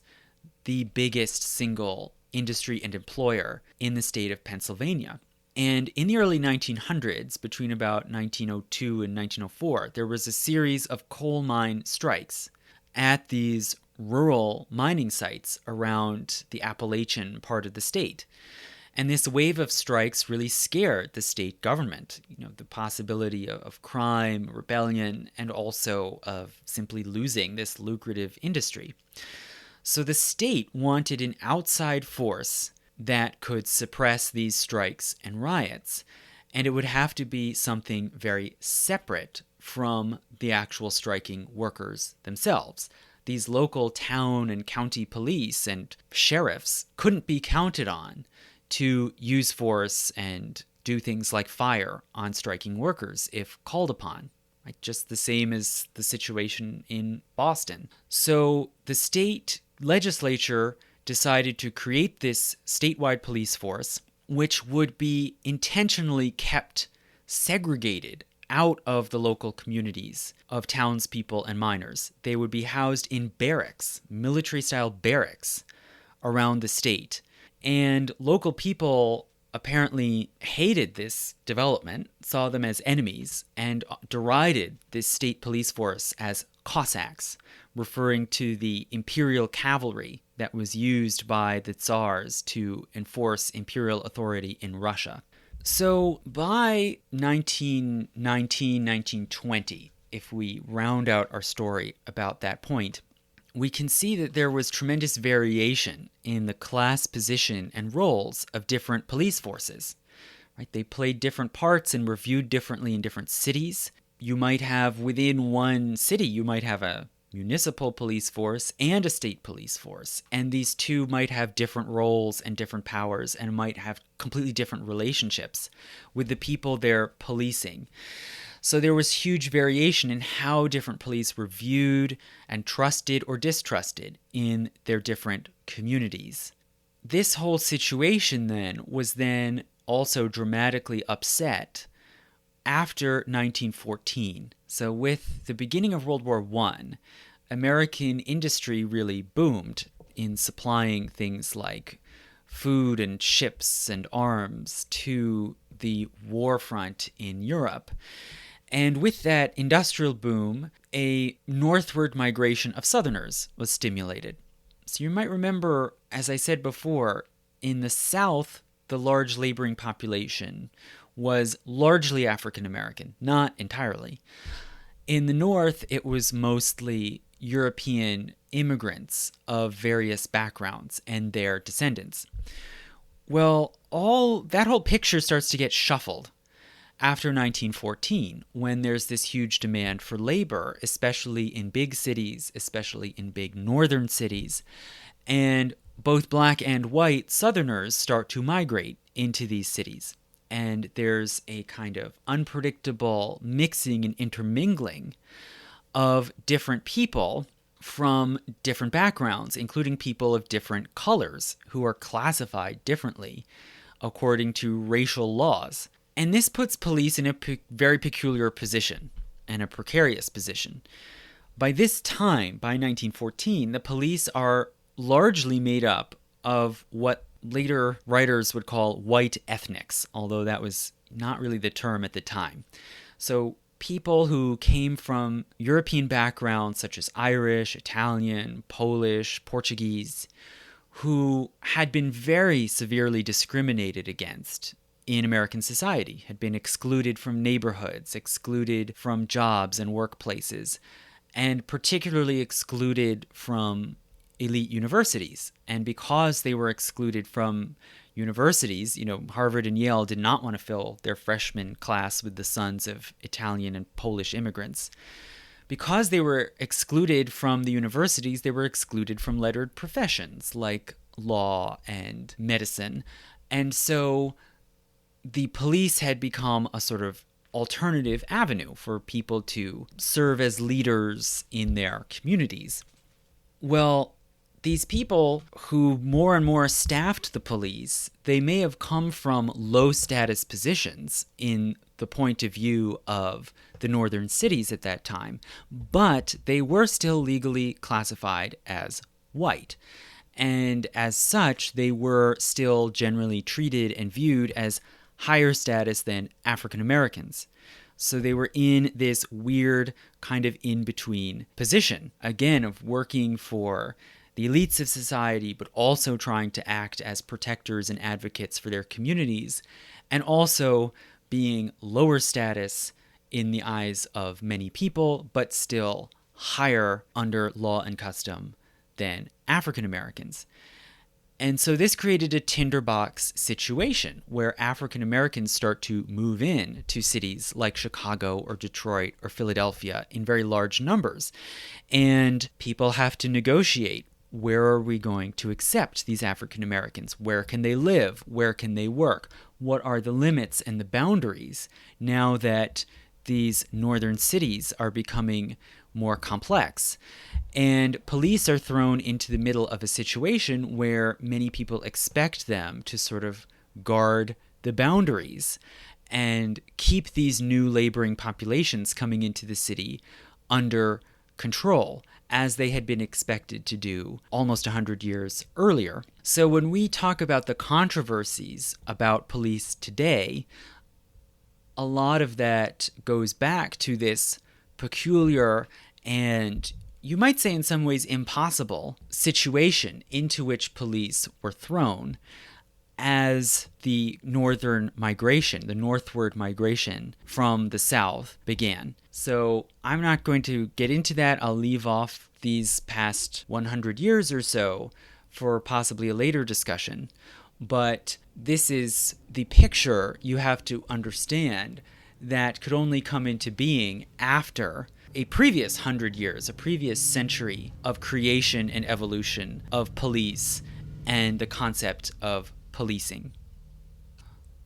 the biggest single industry and employer in the state of Pennsylvania. And in the early 1900s, between about 1902 and 1904, there was a series of coal mine strikes at these rural mining sites around the Appalachian part of the state. And this wave of strikes really scared the state government. The possibility of crime, rebellion, and also of simply losing this lucrative industry. So the state wanted an outside force that could suppress these strikes and riots. And it would have to be something very separate from the actual striking workers themselves. These local town and county police and sheriffs couldn't be counted on to use force and do things like fire on striking workers if called upon. Right? Just the same as the situation in Boston. So the state legislature decided to create this statewide police force, which would be intentionally kept segregated out of the local communities of townspeople and miners. They would be housed in barracks, military-style barracks, around the state. And local people apparently hated this development, saw them as enemies, and derided this state police force as Cossacks, referring to the imperial cavalry that was used by the Tsars to enforce imperial authority in Russia. So by 1919, 1920, if we round out our story about that point, we can see that there was tremendous variation in the class position and roles of different police forces. Right? They played different parts and were viewed differently in different cities. You might have, within one city, you might have a municipal police force and a state police force. And these two might have different roles and different powers and might have completely different relationships with the people they're policing. So there was huge variation in how different police were viewed and trusted or distrusted in their different communities. This whole situation then was also dramatically upset after 1914. So with the beginning of World War I, American industry really boomed in supplying things like food and ships and arms to the war front in Europe. And with that industrial boom, a northward migration of Southerners was stimulated. So you might remember, as I said before, in the South, the large laboring population was largely African American, not entirely. In the North, it was mostly European immigrants of various backgrounds and their descendants. Well, that whole picture starts to get shuffled after 1914, when there's this huge demand for labor, especially in big cities, especially in big northern cities, and both black and white Southerners start to migrate into these cities. And there's a kind of unpredictable mixing and intermingling of different people from different backgrounds, including people of different colors who are classified differently according to racial laws. And this puts police in a very peculiar position and a precarious position. By this time, by 1914, the police are largely made up of what later writers would call white ethnics, although that was not really the term at the time. So people who came from European backgrounds such as Irish, Italian, Polish, Portuguese, who had been very severely discriminated against in American society, had been excluded from neighborhoods, excluded from jobs and workplaces, and particularly excluded from elite universities. And because they were excluded from universities, Harvard and Yale did not want to fill their freshman class with the sons of Italian and Polish immigrants. Because they were excluded from the universities, they were excluded from lettered professions like law and medicine. And so the police had become a sort of alternative avenue for people to serve as leaders in their communities. Well, these people who more and more staffed the police, they may have come from low-status positions in the point of view of the northern cities at that time, but they were still legally classified as white. And as such, they were still generally treated and viewed as higher status than African Americans. So they were in this weird kind of in-between position, again, of working for the elites of society, but also trying to act as protectors and advocates for their communities, and also being lower status in the eyes of many people, but still higher under law and custom than African Americans. And so this created a tinderbox situation where African Americans start to move in to cities like Chicago or Detroit or Philadelphia in very large numbers. And people have to negotiate. Where are we going to accept these African Americans? Where can they live? Where can they work? What are the limits and the boundaries now that these northern cities are becoming more complex? And police are thrown into the middle of a situation where many people expect them to sort of guard the boundaries and keep these new laboring populations coming into the city under control, as they had been expected to do almost 100 years earlier. So when we talk about the controversies about police today, a lot of that goes back to this peculiar and, you might say in some ways, impossible situation into which police were thrown as the northward migration from the South began. So I'm not going to get into that. I'll leave off these past 100 years or so for possibly a later discussion. But this is the picture you have to understand that could only come into being after a previous 100 years, a previous century of creation and evolution of police and the concept of policing.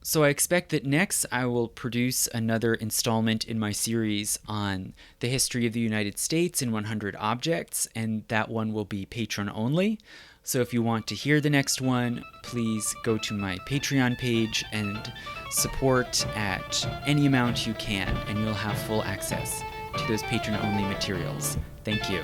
So I expect that next I will produce another installment in my series on the history of the United States in 100 objects, and that one will be Patreon only. So if you want to hear the next one, please go to my Patreon page and support at any amount you can, and you'll have full access to those Patreon only materials. Thank you.